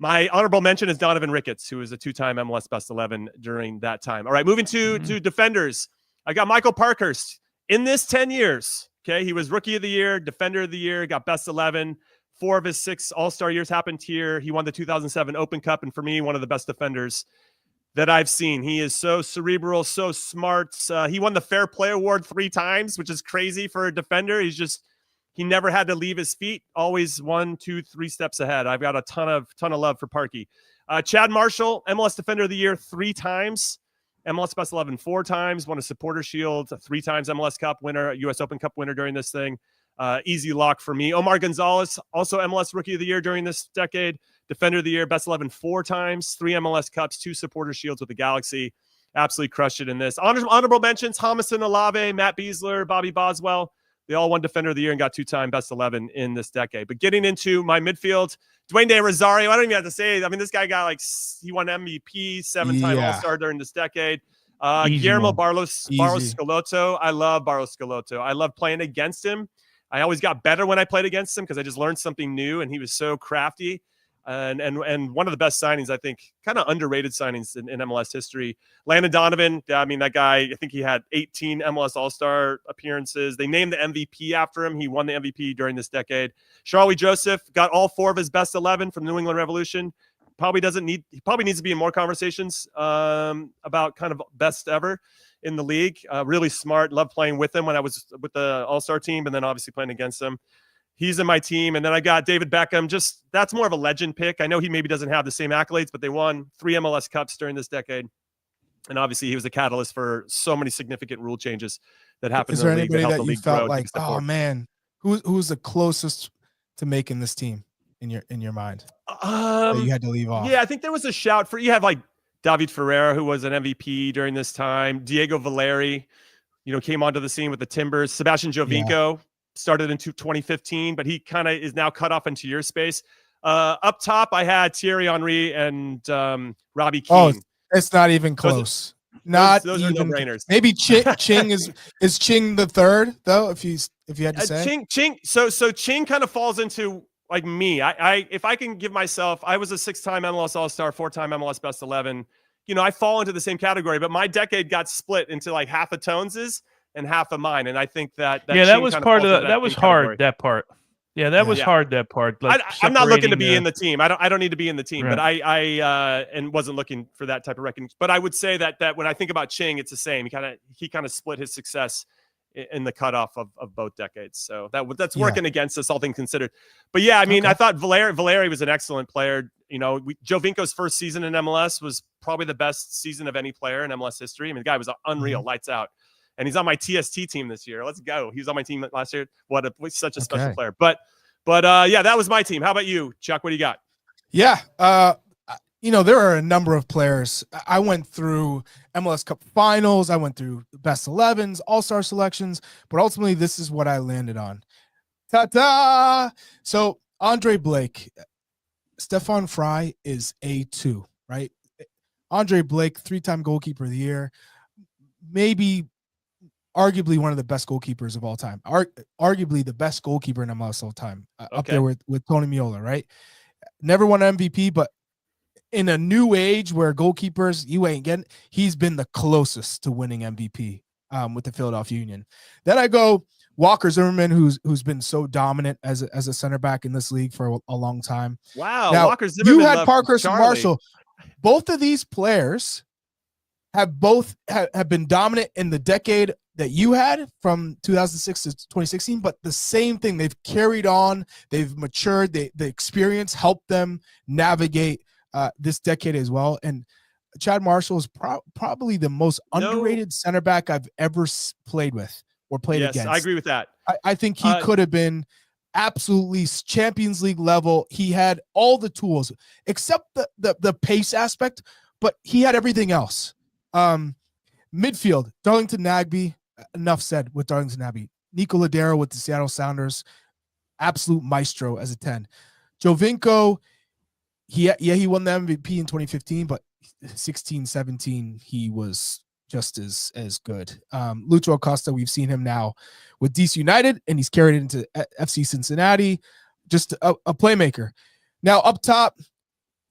My honorable mention is Donovan Ricketts, who was a 2-time MLS Best 11 during that time. All right, moving to defenders. I got Michael Parkhurst. In this 10 years, he was Rookie of the Year, Defender of the Year, got Best 11. 4 of his 6 All-Star years happened here. He won the 2007 Open Cup, and for me, one of the best defenders that I've seen. He is so cerebral, so smart. He won the Fair Play Award 3 times, which is crazy for a defender. He never had to leave his feet. Always 1, 2, 3 steps ahead. I've got a ton of love for Parky. Chad Marshall, MLS Defender of the Year 3 times. MLS Best 11 4 times. Won a Supporter Shield 3 times. MLS Cup winner, US Open Cup winner during this thing. Easy lock for me. Omar Gonzalez, also MLS Rookie of the Year during this decade. Defender of the Year, Best 11 4 times, 3 MLS Cups, 2 Supporter Shields with the Galaxy. Absolutely crushed it in this. Honorable mentions, Jamison Olave, Matt Beasler, Bobby Boswell. They all won Defender of the Year and got 2-time Best 11 in this decade. But getting into my midfield, Dwayne De Rosario, I don't even have to say it. I mean, this guy got he won MVP, 7-time All-Star during this decade. Guillermo Barros Schelotto. I love Barros Schelotto. I love playing against him. I always got better when I played against him because I just learned something new, and he was so crafty. And one of the best signings, I think, kind of underrated signings in MLS history. Landon Donovan, I mean, that guy, I think he had 18 MLS All-Star appearants. They named the MVP after him. He won the MVP during this decade. Charlie Joseph got all 4 of his best 11 from the New England Revolution. He probably needs to be in more conversations about kind of best ever in the league. Really smart. Loved playing with him when I was with the All-Star team, and then obviously playing against him. He's in my team. And then I got David Beckham. That's more of a legend pick. I know he maybe doesn't have the same accolades, but they won 3 MLS Cups during this decade. And obviously he was a catalyst for so many significant rule changes that happened in the league. Is there anybody that you felt like, oh man, who's the closest to making this team in your mind that you had to leave off? Yeah, I think there was a shout for, you have like David Ferreira, who was an MVP during this time. Diego Valeri, came onto the scene with the Timbers. Sebastian Giovinco. Started in 2015, but he kind of is now cut off into your space. Up top, I had Thierry Henry and Robbie Keane. Oh, it's not even close. Those even. Are no-brainers. Maybe Ching is Ching the third though. If you had to say Ching. So Ching kind of falls into like me. I if I can give myself, I was a 6-time MLS All-Star, 4-time MLS Best 11. I fall into the same category, but my decade got split into like half of Tones's and half of mine, and I think that was part of that was hard. That part, was hard. That part. Like I'm not looking to be in the team. I don't need to be in the team, right. But I and wasn't looking for that type of recognition. But I would say that when I think about Ching, it's the same. He kind of split his success in the cutoff of both decades. So that's working against us, all things considered. But yeah, I mean, I thought Valeri was an excellent player. Jovinko's first season in MLS was probably the best season of any player in MLS history. I mean, the guy was unreal, lights out. And he's on my TST team this year. Let's go. He was on my team last year. Such a special player. But yeah, that was my team. How about you, Chuck? What do you got? Yeah. There are a number of players. I went through MLS Cup Finals. I went through the best 11s, all-star selections, but ultimately this is what I landed on. Ta-ta! So Andre Blake, Stefan Fry is A2, right? Andre Blake, 3-time goalkeeper of the year, maybe arguably one of the best goalkeepers of all time, arguably the best goalkeeper in MLS all time, up there with Tony Meola, right? Never won MVP, but in a new age where goalkeepers, you ain't getting, he's been the closest to winning MVP with the Philadelphia Union. Then I go Walker Zimmerman, who's been so dominant as a center back in this league for a long time. Wow, now, Walker Zimmerman. You had Parkhurst and Marshall. Both of these players have been dominant in the decade that you had from 2006 to 2016, but the same thing, they've carried on, they've matured, the experience helped them navigate this decade as well. And Chad Marshall is probably the most underrated center back I've ever played with or played against. Yes, I agree with that. I think he could have been absolutely Champions League level. He had all the tools except the pace aspect, but he had everything else. Midfield, Darlington Nagbe. Enough said with Darlington Nagbe. Nico Ladero with the Seattle Sounders, absolute maestro as a 10. Jovinko, he won the MVP in 2015, but 16-17 he was just as good. Lucho Acosta, we've seen him now with DC United, and he's carried it into FC Cincinnati. Just a playmaker. Now up top,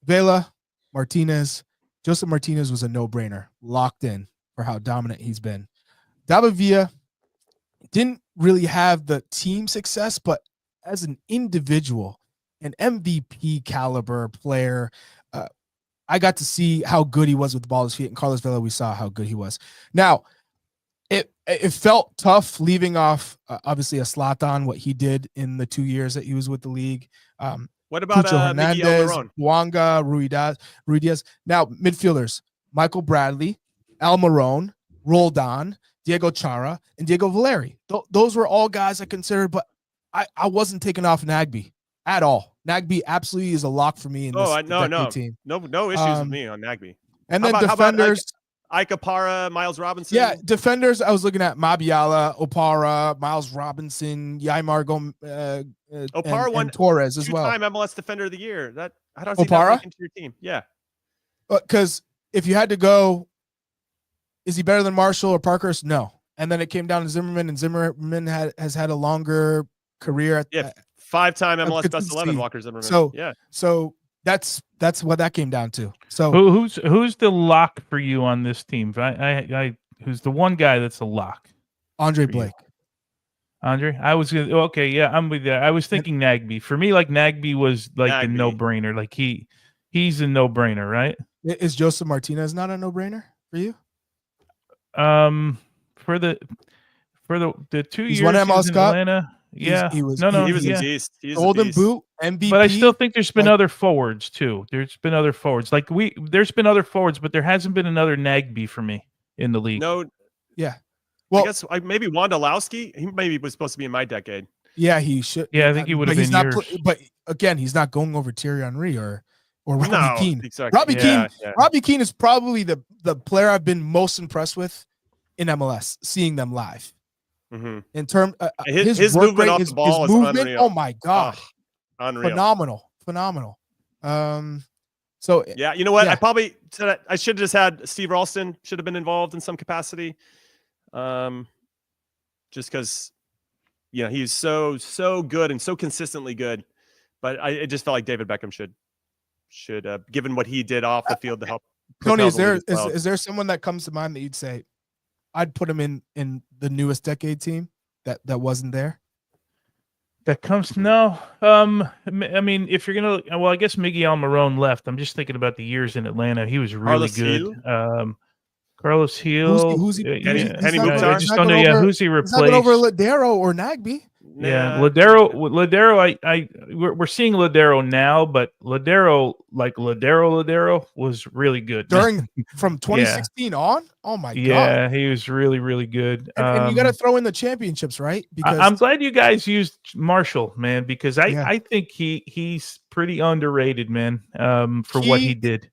Vela Martinez. Joseph Martinez was a no-brainer, locked in for how dominant he's been. David Villa didn't really have the team success, but as an individual, an MVP caliber player, I got to see how good he was with the ball at his feet. And Carlos Vela, we saw how good he was. Now, it felt tough leaving off, obviously, a Zlatan, what he did in the 2 years that he was with the league. What about Hernandez, Wanga, Rui Diaz? Now, midfielders, Michael Bradley, Almiron, Roldan, Diego Chara, and Diego Valeri. Those were all guys I considered, but I wasn't taking off Nagbe. at all. Nagbe absolutely is a lock for me in this team. No issues with me on Nagbe. And then defenders. Ike Opara, Miles Robinson. Yeah, defenders. I was looking at Mabiala, Opara, Miles Robinson, Yaimar Opara won Torres as well. Two-time MLS Defender of the Year. I don't see Opara that into your team. Yeah, because if you had to go, is he better than Marshall or Parkhurst? No. And then it came down to Zimmerman, and Zimmerman has had a longer career. Five-time MLS Best 11 Walker Zimmerman. So that's what that came down to. So who's the lock for you on this team? Who's the one guy that's a lock? Andre Blake. Andre, I'm with that. I was thinking Nagbe. For me, like Nagbe was like a no-brainer. Like he's a no-brainer, right? Is Joseph Martinez not a no-brainer for you? For the 2 years he's won MLS Cup. Atlanta. Yeah, he was a beast. Golden Boot, MVP. But I still think there's been other forwards too. There's been other forwards. There's been other forwards, but there hasn't been another Nagbe for me in the league. No. Yeah. Well, I guess maybe Wondolowski. He maybe was supposed to be in my decade. Yeah, he should. Yeah, I think he would have been yours. But again, he's not going over Thierry Henry or Robbie Keane. Exactly. Robbie Keane is probably the player I've been most impressed with in MLS, seeing them live. Mm-hmm. In terms his work movement rate, off the ball his movement, unreal. Oh my god, unreal, phenomenal. So yeah, you know what? Yeah. I should have just had Steve Ralston. Should have been involved in some capacity, just because he's so good and so consistently good. But it just felt like David Beckham should given what he did off the field to help. Tony, is there someone that comes to mind that you'd say I'd put him in the newest decade team that wasn't there? That comes no. I mean, if you're gonna, I guess Miguel Marone left. I'm just thinking about the years in Atlanta. He was really good. Carlos Hill. Who's he? I just don't know. Who's he replaced? He's not over Ledero or Nagbe. Yeah, Ledero. We're seeing Ledero now, but Ledero was really good from 2016 on. Oh my god! Yeah, he was really, really good. And you got to throw in the championships, right? Because I'm glad you guys used Marshall, man, because I think he's pretty underrated, man. For what he did.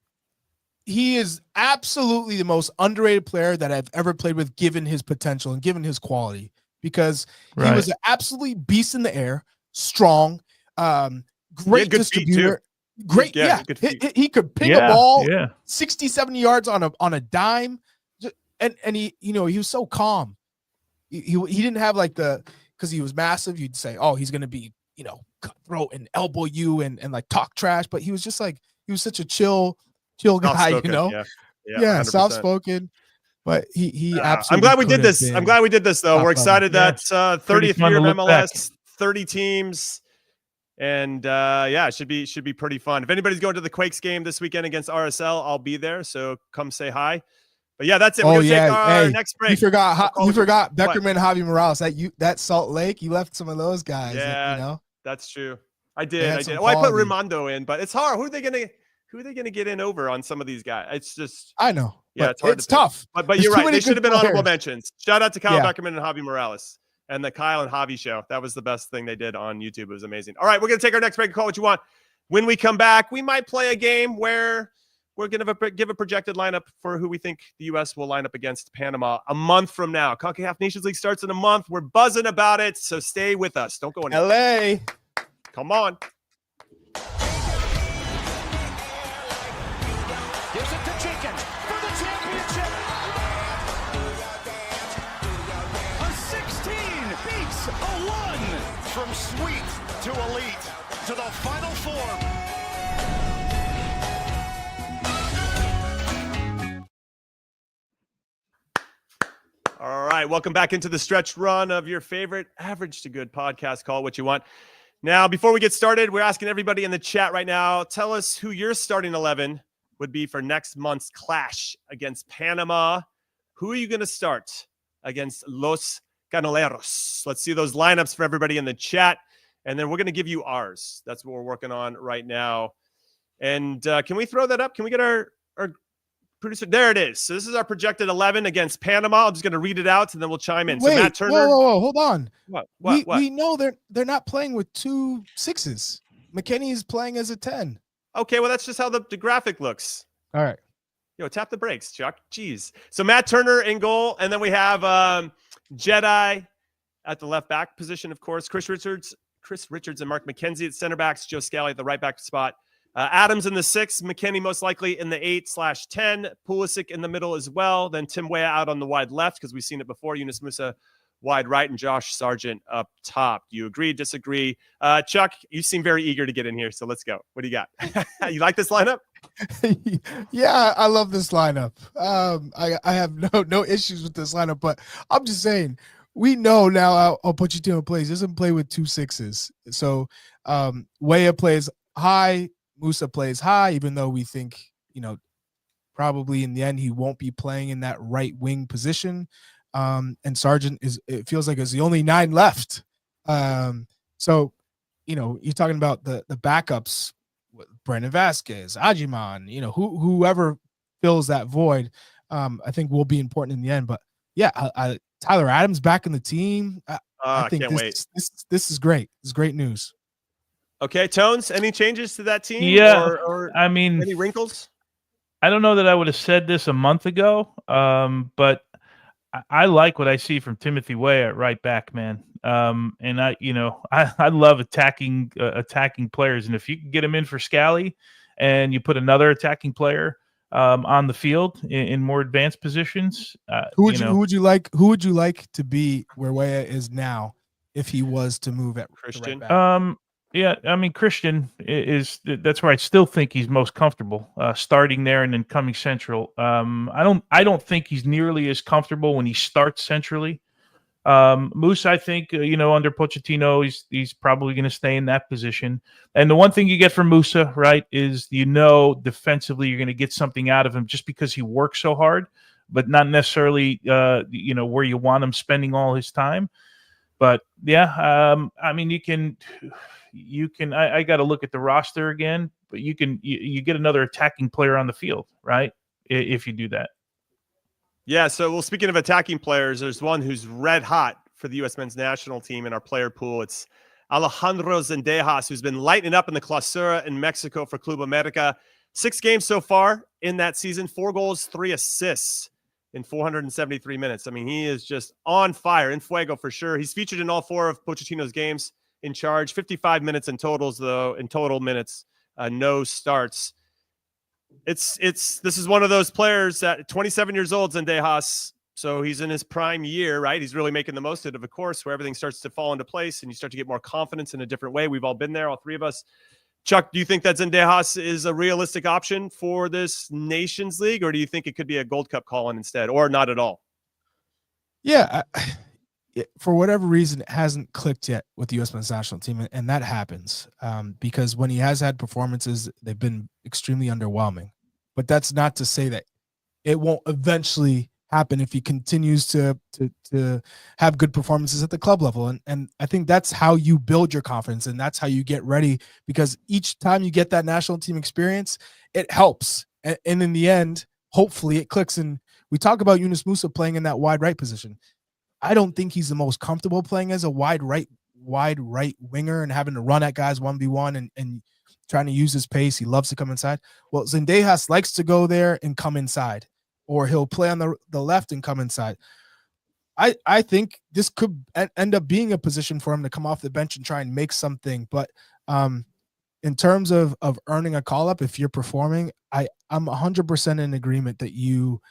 He is absolutely the most underrated player that I've ever played with, given his potential and given his quality. Because he was an absolutely beast in the air, strong, great distributor, great. He could ping a ball 60, 70 yards on a dime, and he was so calm. He didn't have because he was massive. You'd say, oh, he's gonna be cutthroat and elbow you and like talk trash, but he was just he was such a chill guy, soft spoken. But he absolutely. I'm glad we did this. I'm glad we did this, though. We're excited that 30th year of MLS, 30 teams, and it should be pretty fun. If anybody's going to the Quakes game this weekend against RSL, I'll be there. So come say hi. But yeah, that's it. We're gonna take our next break. You forgot Beckerman, Javi Morales. That Salt Lake, you left some of those guys. Yeah, that's true. I did. Well, I put Raimondo in, but it's hard. Who are they gonna get in over on some of these guys? It's just I know. Yeah, it's hard. It's tough. But you're right. They should have been honorable mentions. Shout out to Kyle Beckerman and Javi Morales and the Kyle and Javi show. That was the best thing they did on YouTube. It was amazing. All right, we're gonna take our next break. Call what you want. When we come back, we might play a game where we're gonna give a projected lineup for who we think the U.S. will line up against Panama a month from now. CONCACAF Nations League starts in a month. We're buzzing about it, so stay with us. Don't go anywhere. LA, come on. Gives it to Jenkins for the championship. A 16 beats a 1. From sweet to elite to the Final Four. All right, welcome back into the stretch run of your favorite average to good podcast. Call what you want. Now, before we get started, we're asking everybody in the chat right now, tell us who your starting 11 would be for next month's clash against Panama. Who are you going to start against Los Canoleros? Let's see those lineups for everybody in the chat, and then we're going to give you ours. That's what we're working on right now. And can we throw that up? Can we get our producer? There it is. So this is our projected 11 against Panama. I'm just going to read it out, and then we'll chime in. Wait, so Matt Turner. whoa, hold on. What? We know they're not playing with 2 6s. McKennie is playing as a 10. Okay, well, that's just how the graphic looks. All right. Tap the brakes, Chuck. Jeez. So Matt Turner in goal, and then we have Jedi at the left back position, of course. Chris Richards and Mark McKenzie at center backs. Joe Scally at the right back spot. Adams in the 6, McKennie most likely in the 8/10, Pulisic in the middle as well. Then Tim Weah out on the wide left because we've seen it before. Yunus Musah wide right and Josh Sargent up top. Do you agree, disagree? Chuck, you seem very eager to get in here, so let's go. What do you got? You like this lineup? Yeah, I love this lineup. I have no issues with this lineup, but I'm just saying we know now how Pochettino plays. He doesn't play with 2 6s. So Weah plays high, Musah plays high, even though we think, probably in the end he won't be playing in that right wing position. And Sargent it feels like is the only 9 left. So, you're talking about the backups, Brandon Vasquez, Ajiman, whoever fills that void, I think will be important in the end. But yeah, Tyler Adams back in the team. I think this is great. This is great news. Okay, Tones, any changes to that team? Yeah, or I mean, any wrinkles? I don't know that I would have said this a month ago, but I like what I see from Timothy Weah at right back, man. And I love attacking players, and if you can get him in for Scally, and you put another attacking player on the field in more advanced positions, who would you like to be where Weah is now if he was to move at Christian? Right back? Yeah, I mean, Christian that's where I still think he's most comfortable starting there and then coming central. I don't think he's nearly as comfortable when he starts centrally. Moose, I think, under Pochettino, he's probably going to stay in that position. And the one thing you get from Musah, right, is defensively you're going to get something out of him just because he works so hard, but not necessarily where you want him spending all his time. But yeah, I mean, you can. I got to look at the roster again, but you get another attacking player on the field, right? If you do that. Yeah. So, well, speaking of attacking players, there's one who's red hot for the U.S. men's national team in our player pool. It's Alejandro Zendejas, who's been lighting up in the Clausura in Mexico for Club America. 6 games so far in that season, 4 goals, 3 assists in 473 minutes. I mean, he is just on fire, in fuego for sure. He's featured in all 4 of Pochettino's games in charge, 55 minutes in totals, though, in total minutes, no starts. This is one of those players that 27 years old, Zendejas, so he's in his prime year, right? He's really making the most of it, of course, where everything starts to fall into place and you start to get more confidence in a different way. We've all been there, all 3 of us. Chuck, do you think that Zendejas is a realistic option for this Nations League, or do you think it could be a Gold Cup call-in instead, or not at all? Yeah, for whatever reason, it hasn't clicked yet with the U.S. men's national team, and that happens because when he has had performances, they've been extremely underwhelming. But that's not to say that it won't eventually happen if he continues to have good performances at the club level. And I think that's how you build your confidence, and that's how you get ready, because each time you get that national team experience, it helps. And in the end, hopefully it clicks. And we talk about Yunus Musah playing in that wide right position. I don't think he's the most comfortable playing as a wide right winger and having to run at guys 1v1 and trying to use his pace. He loves to come inside. Well, Zendejas likes to go there and come inside, or he'll play on the left and come inside. I think this could end up being a position for him to come off the bench and try and make something. But in terms of earning a call-up, if you're performing, I'm 100% in agreement that you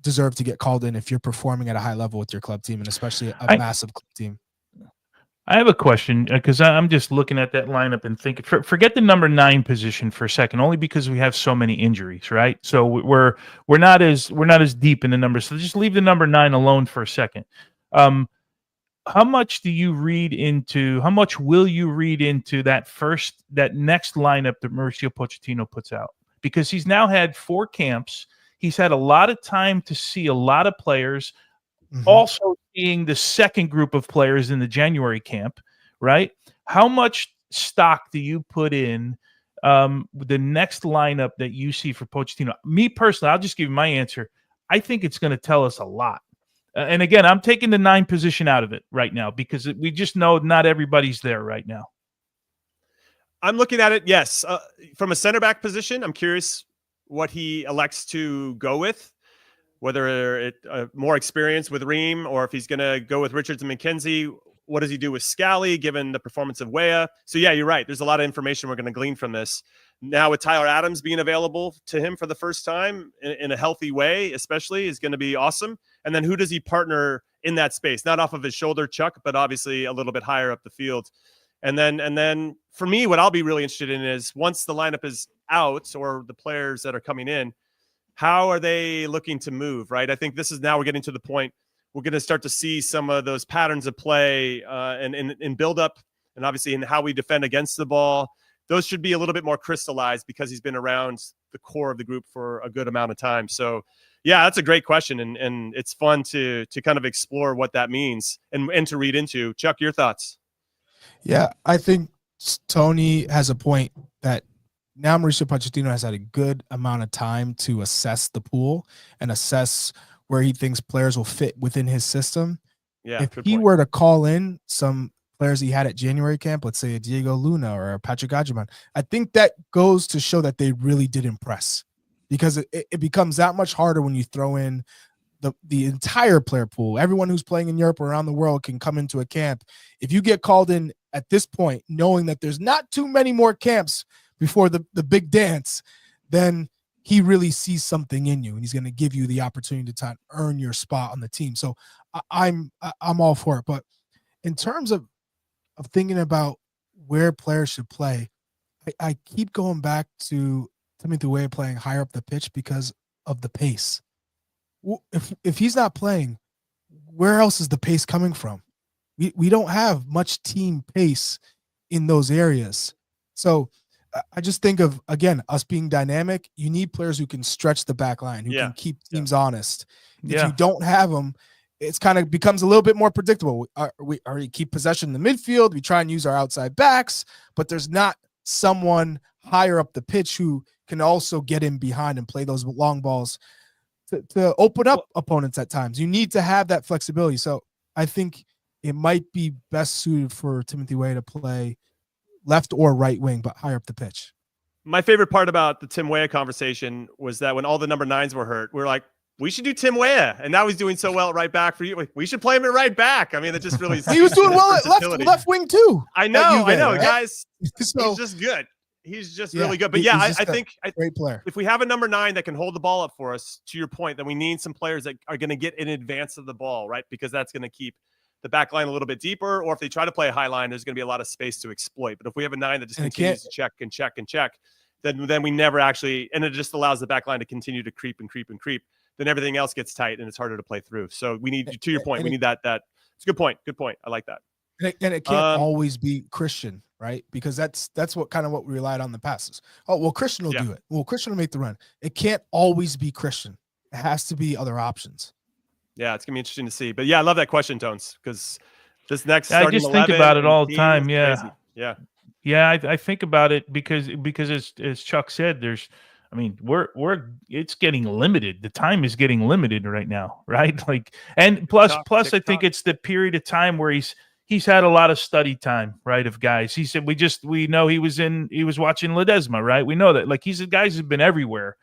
deserve to get called in if you're performing at a high level with your club team, and especially a massive club team. I have a question because I'm just looking at that lineup and thinking, forget the number 9 position for a second, only because we have so many injuries, right? So we're not as deep in the numbers. So just leave the number 9 alone for a second. How much will you read into that next lineup that Mauricio Pochettino puts out? Because he's now had 4 camps. He's had a lot of time to see a lot of players, also seeing the second group of players in the January camp, right? How much stock do you put in the next lineup that you see for Pochettino? Me personally, I'll just give you my answer. I think it's going to tell us a lot. And again, I'm taking the 9 position out of it right now because we just know not everybody's there right now. I'm looking at it. Yes. From a center back position, I'm curious what he elects to go with, whether it more experience with Ream or if he's going to go with Richards and McKenzie. What does he do with Scally, given the performance of Weah? So, yeah, you're right. There's a lot of information we're going to glean from this. Now, with Tyler Adams being available to him for the first time in a healthy way, especially, is going to be awesome. And then who does he partner in that space? Not off of his shoulder, Chuck, but obviously a little bit higher up the field. And then for me, what I'll be really interested in is once the lineup is out or the players that are coming in, how are they looking to move, right? I think this is now we're getting to the point we're going to start to see some of those patterns of play and in build up and obviously in how we defend against the ball. Those should be a little bit more crystallized because he's been around the core of the group for a good amount of time. So, yeah, that's a great question. And it's fun to kind of explore what that means and to read into. Chuck, your thoughts? Yeah, I think Tony has a point that now Mauricio Pochettino has had a good amount of time to assess the pool and assess where he thinks players will fit within his system. Yeah, if he were to call in some players he had at January camp, let's say a Diego Luna or a Patrick Agyemang, I think that goes to show that they really did impress, because it becomes that much harder when you throw in the entire player pool. Everyone who's playing in Europe or around the world can come into a camp. If you get called in at this point, knowing that there's not too many more camps before the big dance, then he really sees something in you, and he's going to give you the opportunity to earn your spot on the team. So I'm all for it. But in terms of thinking about where players should play, I keep going back to Timothy Weah playing higher up the pitch because of the pace. If he's not playing, where else is the pace coming from? We don't have much team pace in those areas. So I just think of, again, us being dynamic. You need players who can stretch the back line, who can keep teams honest. If you don't have them, it's kind of becomes a little bit more predictable. We already keep possession in the midfield. We try and use our outside backs, but there's not someone higher up the pitch who can also get in behind and play those long balls to open up opponents at times. You need to have that flexibility. So I think it might be best suited for Timothy Weah to play left or right wing, but higher up the pitch. My favorite part about the Tim Weah conversation was that when all the number 9s were hurt, we were like, we should do Tim Weah. And now he's doing so well at right back for you. We should play him at right back. I mean, it just really he was doing well at left wing too. I know, right? guys. So, he's just good. He's just really good. But yeah, I think great player. If we have a number 9 that can hold the ball up for us, to your point, then we need some players that are going to get in advance of the ball, right? Because that's going to keep the back line a little bit deeper, or if they try to play a high line, there's going to be a lot of space to exploit. But if we have a 9 that just continues to check and check and check, then we never actually, and it just allows the back line to continue to creep and creep and creep. Then everything else gets tight and it's harder to play through. So we need, to your point, we need that. It's a good point. Good point. I like that. And it can't always be Christian, right? Because that's what we relied on in the past. Oh, well, Christian will do it. Well, Christian will make the run. It can't always be Christian. It has to be other options. Yeah, it's gonna be interesting to see. But yeah, I love that question, Tones, because this next I just think about it all the time. Yeah. I think about it because as Chuck said, it's getting limited. The time is getting limited right now, right? Like, and plus I think it's the period of time where he's had a lot of study time, right? Of guys. He said we know he was watching Ledezma, right? We know that, like, he's the guys who've been everywhere.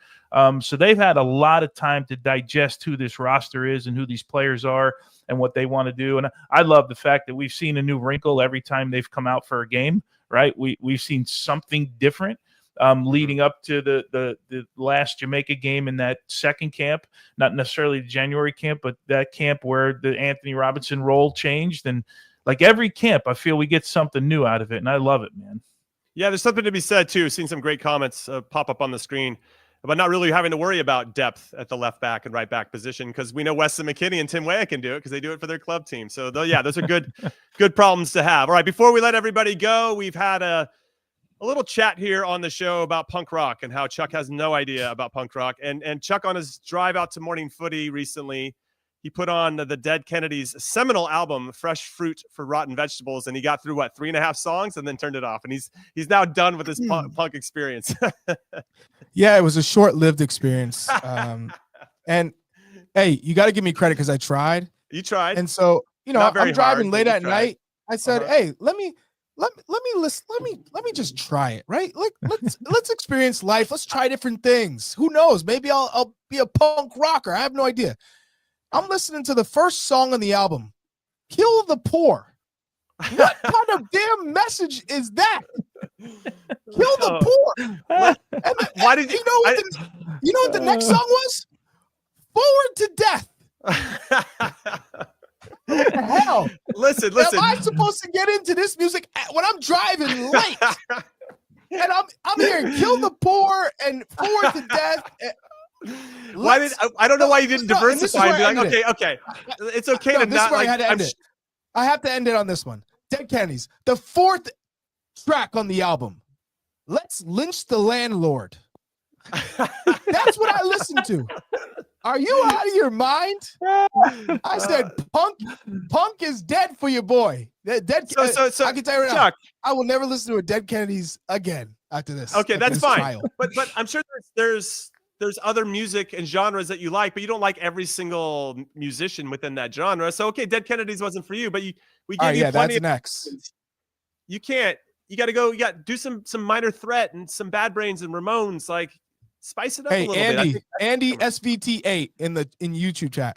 So they've had a lot of time to digest who this roster is and who these players are and what they want to do. And I love the fact that we've seen a new wrinkle every time they've come out for a game, right? We've seen something different leading up to the last Jamaica game in that second camp, not necessarily the January camp, but that camp where the Anthony Robinson role changed. And like every camp, I feel we get something new out of it. And I love it, man. Yeah, there's something to be said too. Seen some great comments pop up on the screen about not really having to worry about depth at the left back and right back position, because we know Weston McKennie and Tim Weah can do it because they do it for their club team. So those are good problems to have. All right, before we let everybody go, we've had a little chat here on the show about punk rock and how Chuck has no idea about punk rock. And Chuck, on his drive out to Morning Footy recently, he put on the Dead Kennedys' seminal album, Fresh Fruit for Rotten Vegetables, and he got through 3.5 songs and then turned it off. And he's now done with his punk experience. Yeah, it was a short-lived experience. And hey, you got to give me credit because I tried. You tried. And so, I'm driving late at night. I said, hey, let me let me just try it, right? Like let's experience life. Let's try different things. Who knows? Maybe I'll be a punk rocker. I have no idea. I'm listening to the first song on the album, Kill the Poor. What kind of damn message is that? Kill the poor. Why did you know what the next song was? Forward to Death. What the hell? Listen. Am I supposed to get into this music when I'm driving late? And I'm hearing Kill the Poor and Forward to Death. I don't know why you didn't diversify and be like, okay. It's okay to not like. I have to end it on this one. Dead Kennedys, the fourth track on the album. Let's Lynch the Landlord. That's what I listened to. Are you out of your mind? I said, punk is dead for your boy. Dead. So I can tell you right now, I will never listen to a Dead Kennedys again after this. Okay, that's fine. But I'm sure there's other music and genres that you like, but you don't like every single musician within that genre. So okay, Dead Kennedys wasn't for you, but we gave you plenty. That's next. You can't. You got to go. You got to do some Minor Threat and some Bad Brains and Ramones. Like, spice it up a little bit. Andy SVT8 in YouTube chat.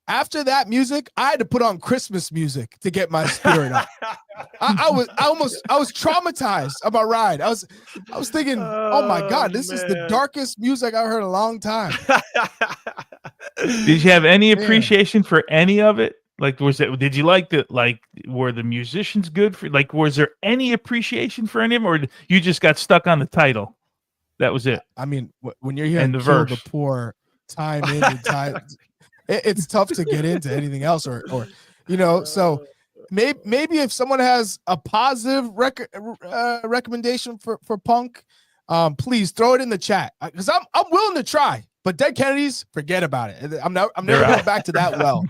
After that music, I had to put on Christmas music to get my spirit up. I was traumatized on my ride. I was thinking, oh my God, this is the darkest music I've heard in a long time. Did you have any appreciation for any of it? Like, did you like were the musicians good for, like, was there any appreciation for any of them, or you just got stuck on the title? That was it. I mean, when you're hearing Kill the Poor time in and time, it's tough to get into anything else, or so maybe if someone has a positive recommendation for punk, please throw it in the chat, because I'm willing to try. But Dead Kennedys, forget about it. I'm never going back to that well.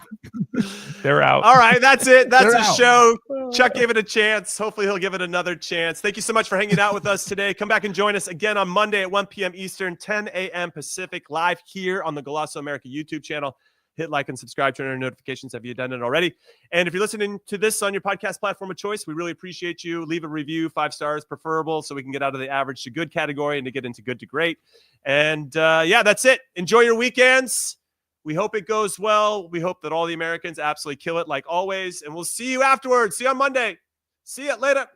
They're out. All right, that's it. That's a show. Chuck gave it a chance. Hopefully he'll give it another chance. Thank you so much for hanging out with us today. Come back and join us again on Monday at 1 p.m. Eastern, 10 a.m. Pacific, live here on the Golasso America YouTube channel. Hit like and subscribe, turn on notifications if you've done it already. And if you're listening to this on your podcast platform of choice, we really appreciate you. Leave a review, 5 stars preferable, so we can get out of the average to good category and to get into good to great. And that's it. Enjoy your weekends. We hope it goes well. We hope that all the Americans absolutely kill it like always. And we'll see you afterwards. See you on Monday. See you later.